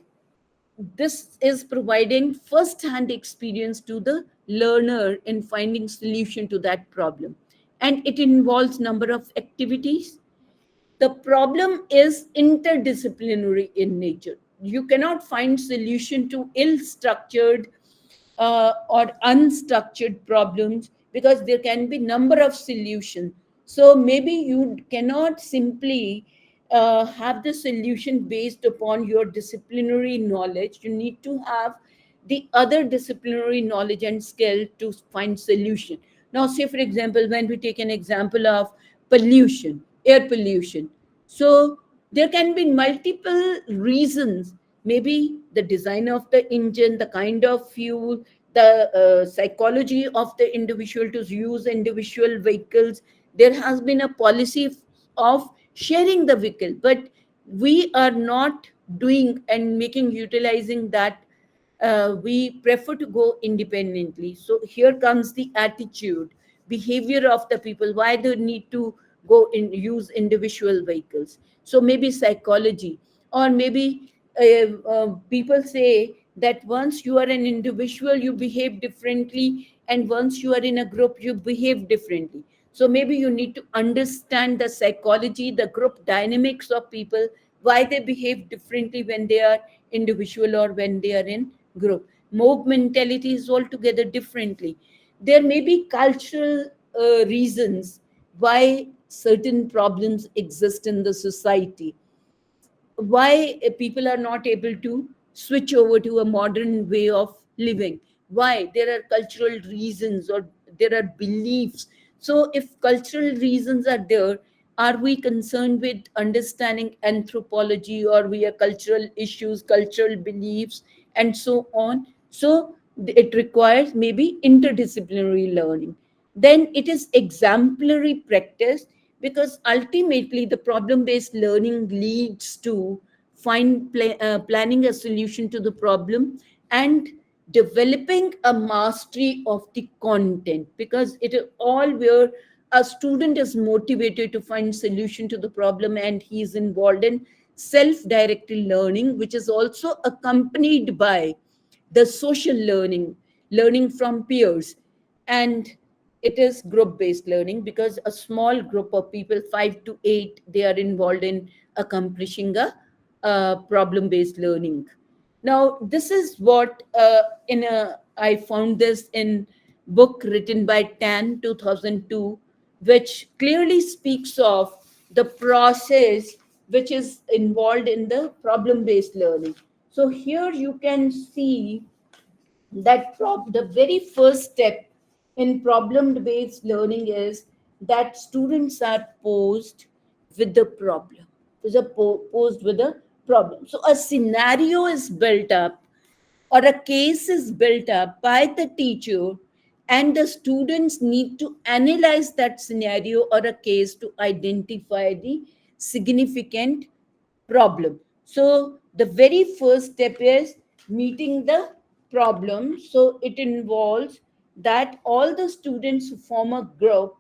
this is providing first hand experience to the learner in finding solution to that problem. And it involves number of activities. The problem is interdisciplinary in nature. You cannot find solution to ill structured or unstructured problems, because there can be number of solutions. So maybe you cannot simply have the solution based upon your disciplinary knowledge. You need to have the other disciplinary knowledge and skill to find solution. Now, say for example, when we take an example of pollution, air pollution, so there can be multiple reasons. Maybe the design of the engine, the kind of fuel, the psychology of the individual to use individual vehicles. There has been a policy of sharing the vehicle, but we are not doing and making utilizing that. We prefer to go independently. So here comes the attitude, behavior of the people, why they need to go in use individual vehicles. So maybe psychology, or maybe people say that once you are an individual you behave differently, and once you are in a group you behave differently. So maybe you need to understand the psychology, the group dynamics of people, why they behave differently when they are individual or when they are in group. Mob mentality is altogether differently. There may be cultural reasons why certain problems exist in the society, why people are not able to switch over to a modern way of living, why there are cultural reasons or there are beliefs. So if cultural reasons are there, are we concerned with understanding anthropology, or we are cultural issues, cultural beliefs, and so on? So it requires maybe interdisciplinary learning. Then it is exemplary practice, because ultimately the problem based learning leads to planning a solution to the problem and developing a mastery of the content, because it is all where a student is motivated to find solution to the problem, and he is involved in self-directed learning, which is also accompanied by the social learning, learning from peers. And it is group based learning, because a small group of people, 5 to 8, they are involved in accomplishing a problem based learning. Now this is what in a I found this in book written by Tan 2002, which clearly speaks of the process which is involved in the problem based learning. So here you can see that the very first step in problem based learning is that students are posed with the problem, posed with a problem. So a scenario is built up, or a case is built up by the teacher, and the students need to analyze that scenario or a case to identify the significant problem. So the very first step is meeting the problem. So it involves that all the students who form a group,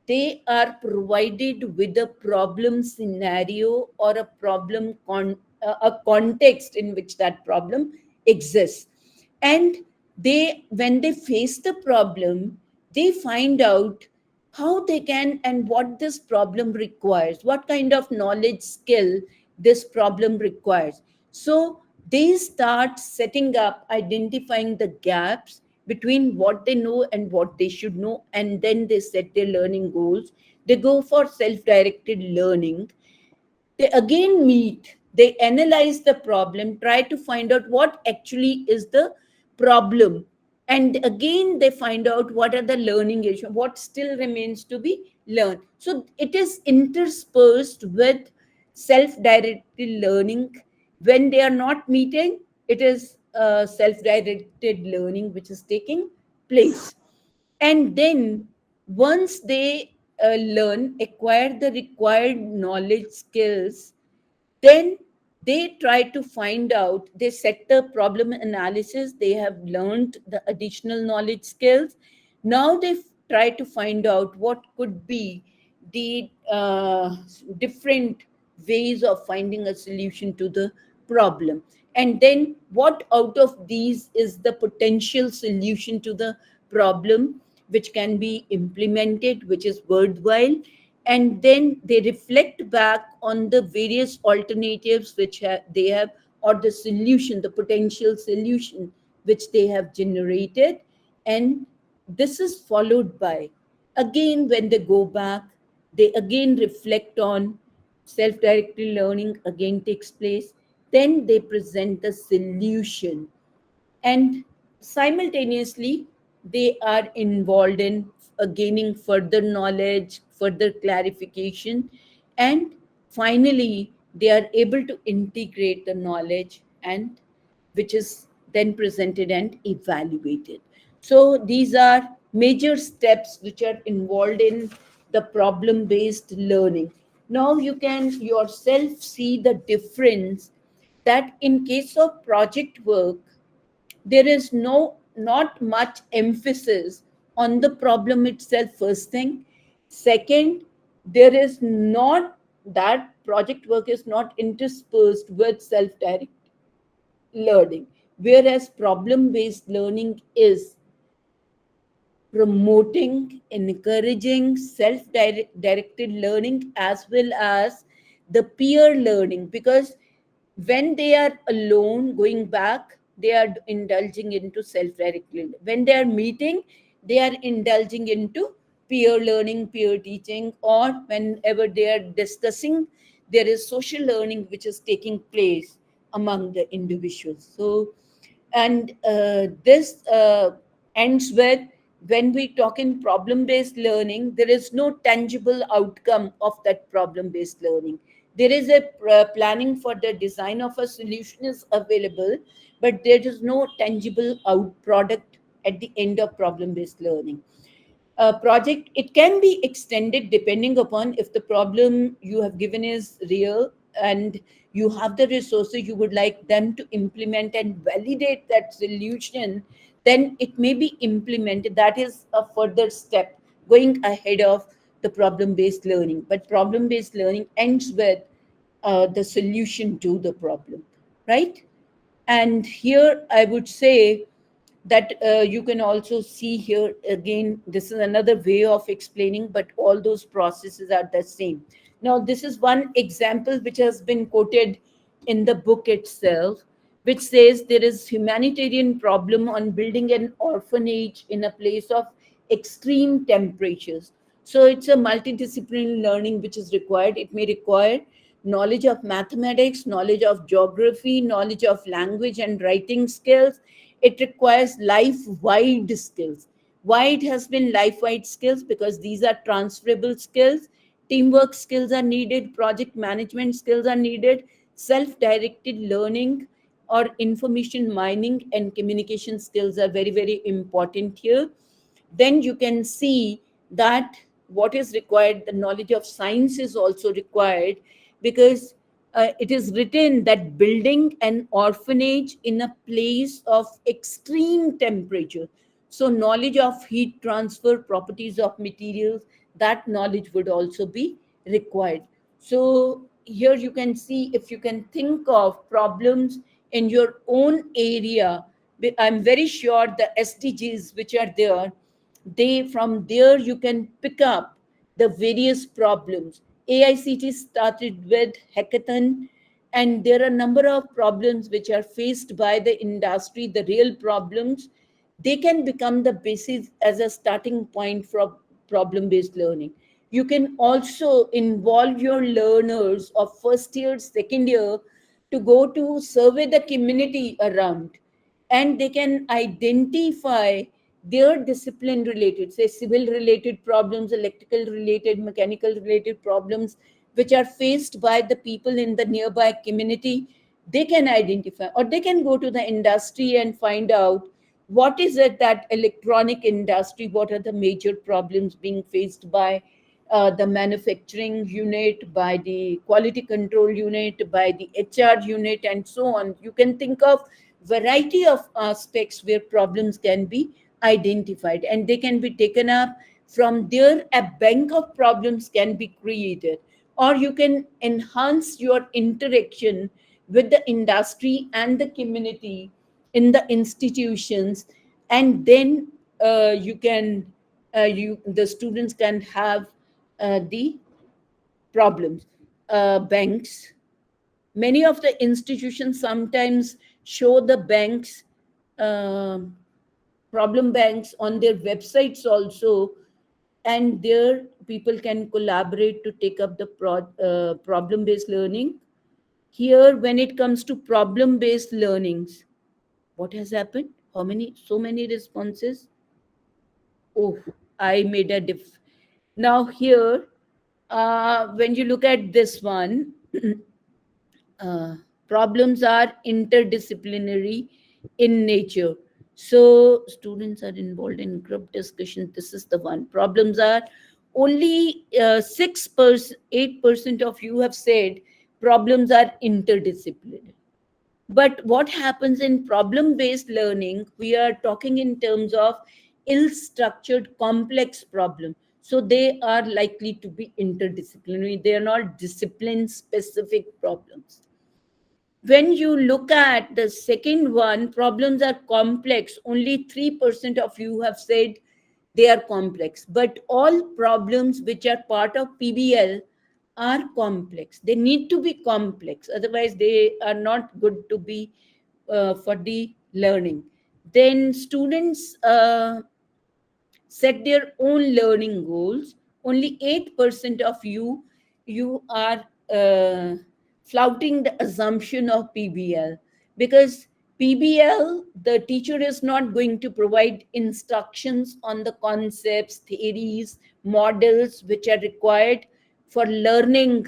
they are provided with a problem scenario or a a context in which that problem exists. And they, when they face the problem, they find out how they can and what this problem requires, what kind of knowledge skill this problem requires. So they start setting up, identifying the gaps between what they know and what they should know, and then they set their learning goals. They go for self directed learning. They again meet, they analyze the problem, try to find out what actually is the problem. And again, they find out what are the learning issues, what still remains to be learned. So it is interspersed with self directed learning. When they are not meeting, it is self directed learning which is taking place. And then once they learn, acquire the required knowledge skills, then they try to find out, they set the problem analysis, they have learned the additional knowledge skills. Now they try to find out what could be the different ways of finding a solution to the problem, and then what out of these is the potential solution to the problem which can be implemented, which is worthwhile. And then they reflect back on the various alternatives which they have, or the solution, the potential solution which they have generated. And this is followed by, again, when they go back, they again reflect on, self-directed learning again takes place. Then they present the solution, and simultaneously they are involved in gaining further knowledge, further clarification, and finally they are able to integrate the knowledge, and which is then presented and evaluated. So these are major steps which are involved in the problem based learning. Now you can yourself see the difference, that in case of project work, there is not much emphasis on the problem itself, first thing. Second, there is not, that project work is not interspersed with self direct learning, whereas problem based learning is promoting, encouraging self directed learning as well as the peer learning. Because when they are alone going back, they are indulging into self directed learning. When they are meeting, they are indulging into peer learning, peer teaching, or whenever they are discussing, there is social learning which is taking place among the individuals. So, and this ends with, when we talk in problem based learning, there is no tangible outcome of that problem based learning. There is a planning for the design of a solution is available, but there is no tangible out product at the end of problem based learning. A project, it can be extended depending upon if the problem you have given is real and you have the resources, you would like them to implement and validate that solution, then it may be implemented. That is a further step going ahead of the problem based learning. But problem based learning ends with the solution to the problem, right? And here I would say that you can also see here again, this is another way of explaining, but all those processes are the same. Now this is one example which has been quoted in the book itself, which says there is humanitarian problem on building an orphanage in a place of extreme temperatures. So it's a multidisciplinary learning which is required. It may require knowledge of mathematics, knowledge of geography, knowledge of language and writing skills. It requires life-wide skills. Why it has been life-wide skills? Because these are transferable skills. Teamwork skills are needed, project management skills are needed, self-directed learning or information mining and communication skills are very, very important here. Then you can see that what is required, the knowledge of science is also required, because it is written that building an orphanage in a place of extreme temperature. So, knowledge of heat transfer, properties of materials, that knowledge would also be required. So, here you can see, if you can think of problems in your own area, I'm very sure the SDGs which are there, they from there you can pick up the various problems. AICT started with hackathon, and there are a number of problems which are faced by the industry, the real problems. They can become the basis as a starting point for problem based learning. You can also involve your learners of first year, second year to go to survey the community around, and they can identify their discipline related, say civil related problems, electrical related, mechanical related problems which are faced by the people in the nearby community. They can identify, or they can go to the industry and find out what is it that electronic industry, what are the major problems being faced by the manufacturing unit, by the quality control unit, by the HR unit, and so on. You can think of variety of aspects where problems can be identified, and they can be taken up. From there, a bank of problems can be created, or you can enhance your interaction with the industry and the community in the institutions, and then you can you the students can have the problems. Banks, many of the institutions sometimes show the banks, um problem banks on their websites also, and there people can collaborate to take up the problem based learning. Here, when it comes to problem based learnings, what has happened? How many? So many responses. Oh, I made a diff. Now here, when you look at this one, uh, problems are interdisciplinary in nature. So students are involved in group discussion. This is the one. Problems are only 6%, 8% of you have said problems are interdisciplinary. But what happens in problem based learning, we are talking in terms of ill structured, complex problem. So they are likely to be interdisciplinary. They are not discipline specific problems. When you look at the second one, problems are complex. Only 3% of you have said they are complex. But all problems which are part of PBL are complex. They need to be complex. Otherwise, they are not good to be for the learning. Then students set their own learning goals. Only 8% of you are flouting the assumption of PBL, because PBL, the teacher is not going to provide instructions on the concepts, theories, models which are required for learning,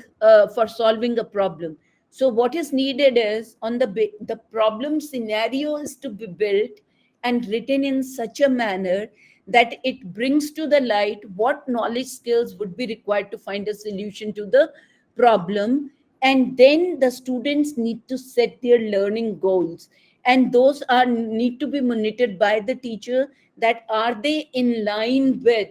for solving a problem. So what is needed is on the problem scenario is to be built and written in such a manner that it brings to the light what knowledge skills would be required to find a solution to the problem. And then the students need to set their learning goals, and those are need to be monitored by the teacher, that are they in line with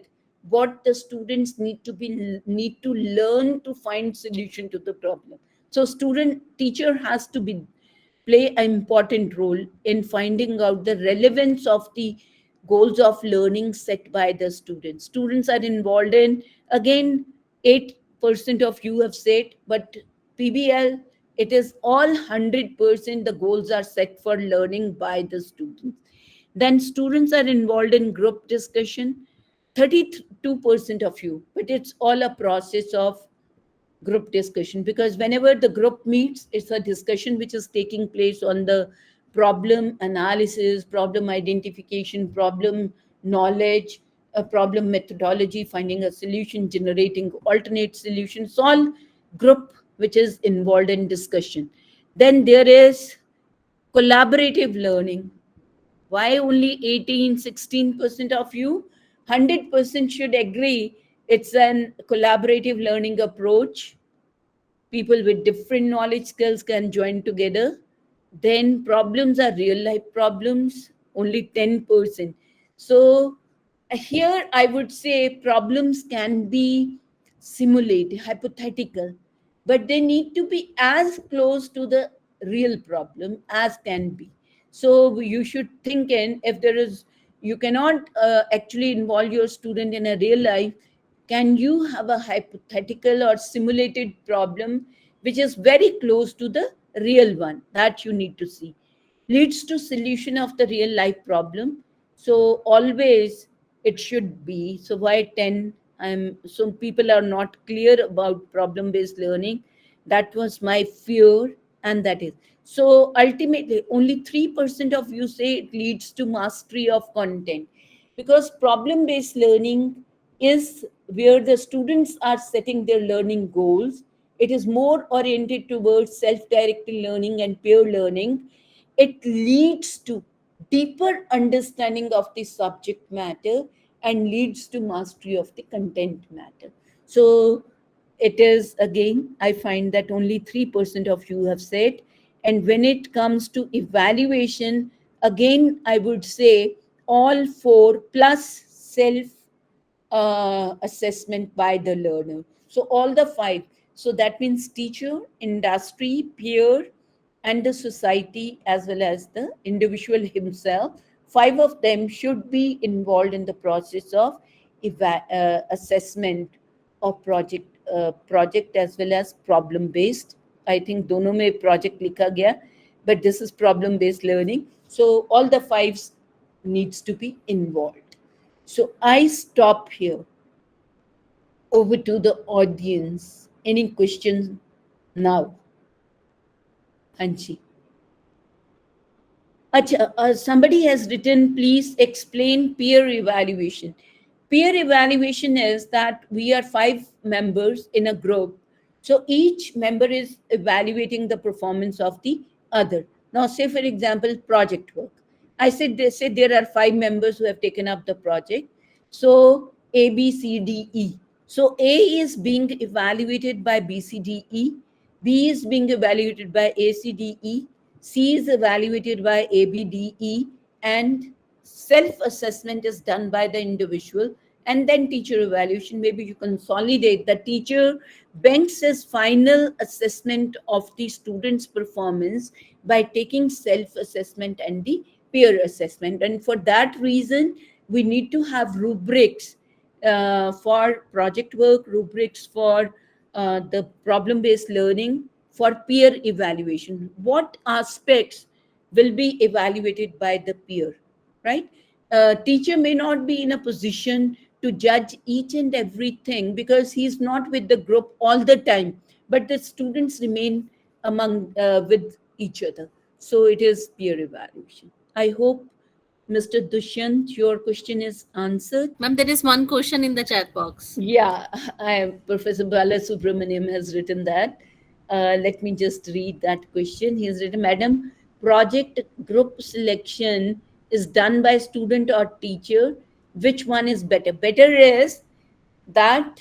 what the students need to learn to find solution to the problem. So student teacher has to be play an important role in finding out the relevance of the goals of learning set by the students. Students are involved in, again, 8% of you have said, but PBL, it is all 100% the goals are set for learning by the students. Then students are involved in group discussion, 32% of you, but it's all a process of group discussion, because whenever the group meets, it's a discussion which is taking place on the problem analysis, problem identification, problem knowledge, a problem methodology, finding a solution, generating alternate solutions, all group which is involved in discussion. Then there is collaborative learning. Why only 18, 16% of you? 100% should agree it's an collaborative learning approach. people with different knowledge skills can join together. Then problems are real life problems, only 10%. So here I would say problems can be simulated, hypothetical, but they need to be as close to the real problem as can be. So you should think in, if there is, you cannot actually involve your student in a real life, can you have a hypothetical or simulated problem which is very close to the real one? That you need to see. Leads to solution of the real life problem. So always it should be. So why 10? So people are not clear about problem based learning. That was my fear, and that is. So ultimately, only 3% of you say it leads to mastery of content, because problem based learning is where the students are setting their learning goals. It is more oriented towards self directed learning and peer learning. It leads to deeper understanding of the subject matter and leads to mastery of the content matter. So it is, again, I find that only 3% of you have said. And when it comes to evaluation, again, I would say all four plus self assessment by the learner. So all the five. So that means teacher, industry, peer, and the society, as well as the individual himself. Five of them should be involved in the process of assessment of project as well as problem based. I think दोनों में project लिखा गया, but this is problem based learning. So all the five needs to be involved. So I stop here. Over to the audience. Any questions now? Anchi. Acha, somebody has written, please explain peer evaluation. Peer evaluation is that we are 5 members in a group. So each member is evaluating the performance of the other. Now, say for example, project work. I said they say there are 5 members who have taken up the project. So A, B, C, D, E. So A is being evaluated by B, C, D, E. B is being evaluated by A, C, D, E. C is evaluated by A, B, D, E, and self-assessment is done by the individual, and then teacher evaluation. Maybe you consolidate. The teacher banks his final assessment of the student's performance by taking self-assessment and the peer assessment. And for that reason, we need to have rubrics for project work, rubrics for the problem-based learning, for peer evaluation. What aspects will be evaluated by the peer, right? Teacher may not be in a position to judge each and everything because he's not with the group all the time, but the students remain among with each other. So it is peer evaluation. I hope, Mr. Dushyant, your question is answered. Ma'am, there is one question in the chat box. Yeah, Professor Bala Subramaniam has written that. Let me just read that question. He has written, Madam, project group selection is done by student or teacher. Which one is better? Better is that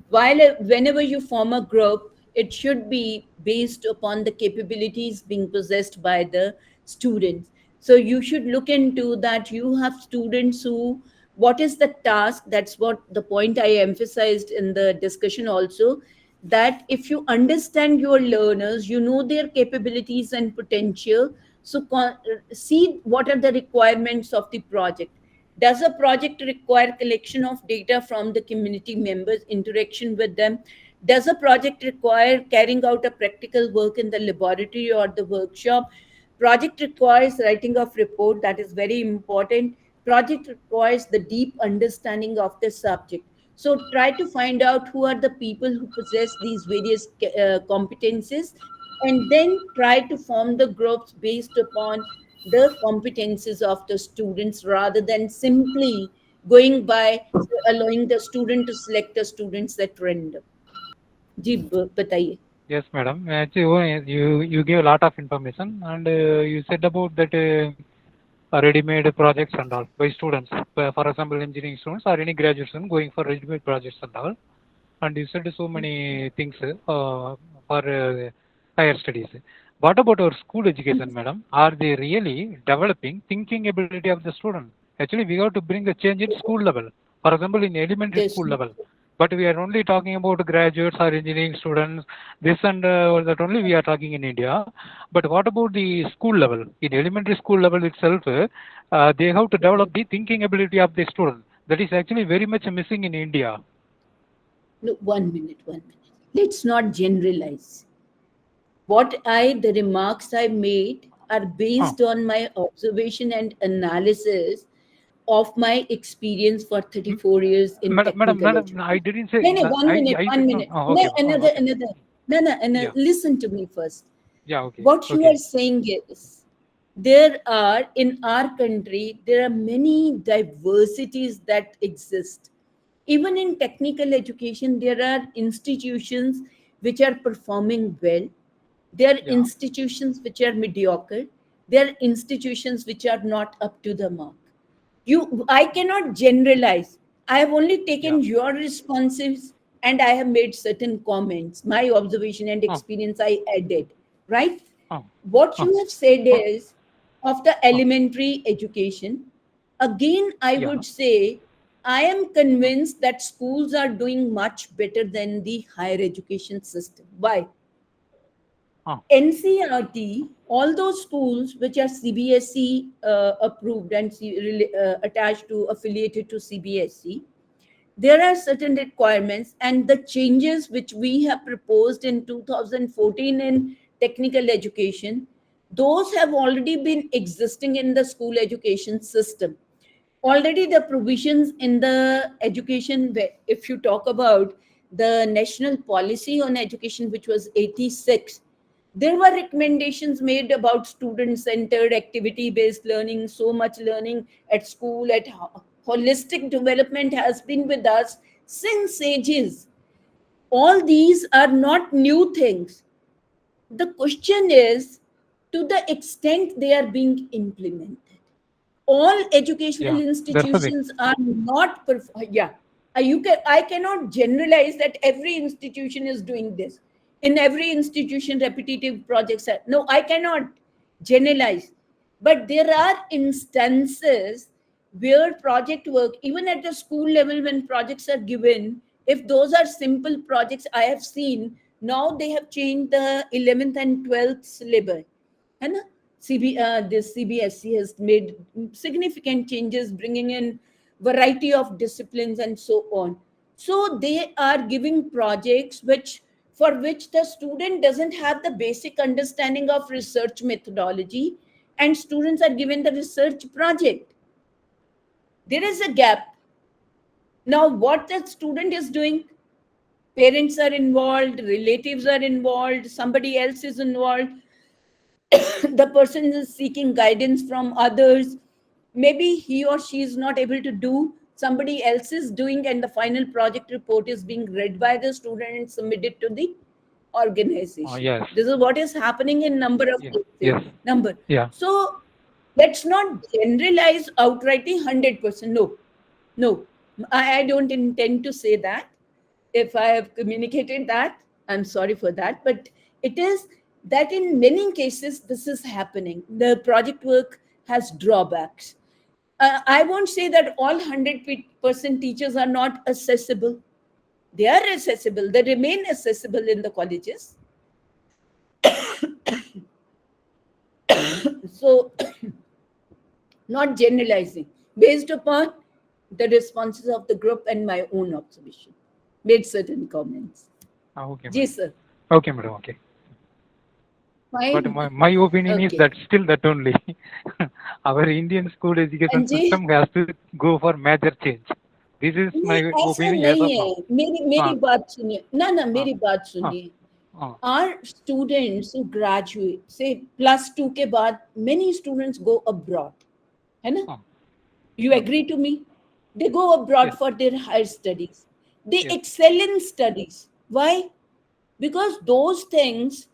whenever you form a group, it should be based upon the capabilities being possessed by the students. So you should look into that. You have students who, what is the task? That's what the point I emphasized in the discussion also, that if you understand your learners, you know their capabilities and potential. So see what are the requirements of the project. Does a project require collection of data from the community members, interaction with them? Does a project require carrying out a practical work in the laboratory or the workshop? Project requires writing of report, that is very important. Project requires the deep understanding of the subject. So try to find out who are the people who possess these various competencies, and then try to form the groups based upon the competences of the students rather than simply going by allowing the student to select the students at random. जी बताइए. Yes, madam. Actually, you gave a lot of information, and you said about that ready-made projects and all by students. For example, engineering students or any graduate student going for ready-made projects and all. And you said so many things for higher studies. What about our school education, madam? Are they really developing thinking ability of the student? Actually, we have to bring a change in school level. For example, in elementary There's school no, level. But we are only talking about graduates or engineering students. This and that only we are talking in India. But what about the school level? In elementary school level itself, they have to develop the thinking ability of the student. That is actually very much missing in India. no, 1 minute, 1 minute. Let's not generalize. The remarks I made are Huh. based on my observation and analysis of my experience for M- 34 years in technical Madam, I education. didn't say. No, no, one minute, I one did not. minute. Oh, No, okay. Oh, another, okay. another. No, no, Yeah. listen to me first. Yeah. Okay. What you are Okay. saying is in our country, there are many diversities that exist. Even in technical education, there are institutions which are performing well. There are Yeah. institutions which are mediocre. There are institutions which are not up to the mark. I cannot generalize. I have only Yeah. taken your responses and I have made certain comments. My observation and Oh. experience I added, right? Oh. What Oh. you have said Oh. is of the Oh. elementary education. Again, I Yeah. would say I am Oh. convinced that schools are doing much better than the higher education system. Why? Oh. NCRT, all those schools which are CBSE approved and attached to affiliated to CBSE, there are certain requirements and the changes which we have proposed in 2014 in technical education, those have already been existing in the school education system. Already the provisions in the education, if you talk about the national policy on education, which was 86, there were recommendations made about student centered activity based learning, so much learning at school, holistic development has been with us since ages. All these are not new things. The question is to the extent they are being implemented. All educational Yeah. That's the thing. institutions are not yeah. I cannot generalize that every institution is doing this. In every institution repetitive projects are, no, I cannot generalize. But there are instances where project work, even at the school level, when projects are given, if those are simple projects, I have seen now they have changed the 11th and 12th syllabus. है ना? This CBSE has made significant changes, bringing in variety of disciplines and so on. So they are giving projects for which the student doesn't have the basic understanding of research methodology, and students are given the research project. There is a gap. Now, what the student is doing, parents are involved, relatives are involved, somebody else is involved, the person is seeking guidance from others. Maybe he or she is not able to do, somebody else is doing, and the final project report is being read by the student and submitted to the Oh, organization. yes. This is what is happening in number of Yeah. cases. Yes. Number. Yeah. So let's not generalize outrightly 100%. No, no, I don't intend to say that. If I have communicated that, I'm sorry for that. But it is that in many cases, this is happening. The project work has drawbacks. I won't say that all 100% teachers are not accessible. They are accessible, they remain accessible in the colleges. So, not generalizing, based upon the responses of the group and my own observation, made certain comments. Ah, okay, Ji, madam. sir. Okay, madam. Okay. But Fine. my opinion is Okay. that still that only our Indian school education And ji, system has to go for major change. This is my नहीं ऐसा opinion as नहीं of है. now. मेरी मेरी Ah, बात सुनिए. ना ना ah, मेरी बात ah, सुनिए. ah, Our students who graduate, say +2 के बाद, many students go abroad. है ना? ah. You Ah. agree to me? They go abroad Yes. for their higher studies. They Yes. excel in studies. Why? Because those things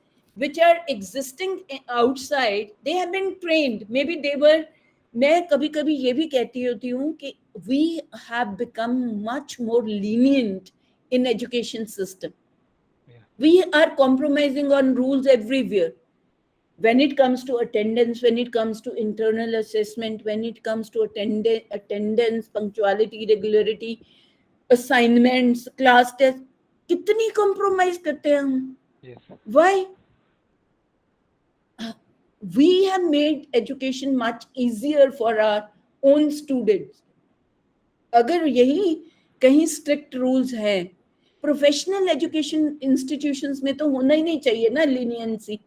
which are existing outside, they have been trained. Maybe they were, मैं कभी कभी ये भी कहती होती हूँ कि we have become much more lenient in education system. Yeah. We are compromising on rules everywhere. When it comes to attendance, when it comes to internal assessment, when it comes to attendance, punctuality, regularity, assignments, class test, कितनी compromise करते हैं हम? Yes. Why? We have made education much easier for our own students. अगर यही कहीं strict rules हैं, professional education institutions में तो होना ही नहीं चाहिए ना लीनियंसी,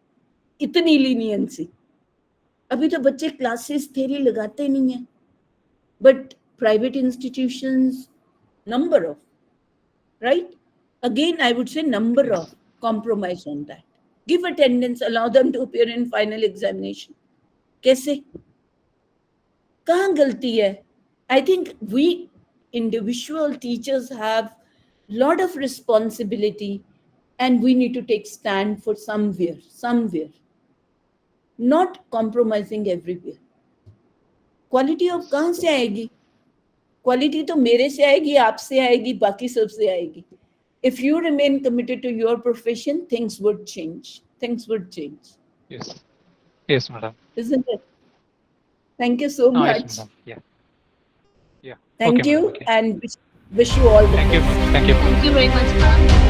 इतनी लीनियंसी. अभी तो बच्चे क्लासेस थ्योरी लगाते नहीं है, but private institutions number of, right, again I would say number of compromise on that. Give attendance, allow them to appear in final examination. कैसे, कहाँ गलती है? I think we individual teachers have lot of responsibility, and we need to take stand for somewhere, not compromising everywhere. Quality of कहाँ से आएगी? Quality तो मेरे से आएगी, आपसे आएगी, बाकी सबसे आएगी. If you remain committed to your profession, things would change. Yes. Yes, madam. Isn't it? Thank you so much. Yes, madam. Yeah. Thank Okay, you, madam. Okay. and wish you all the Thank you. best. Thank you. Thank you very much, ma'am.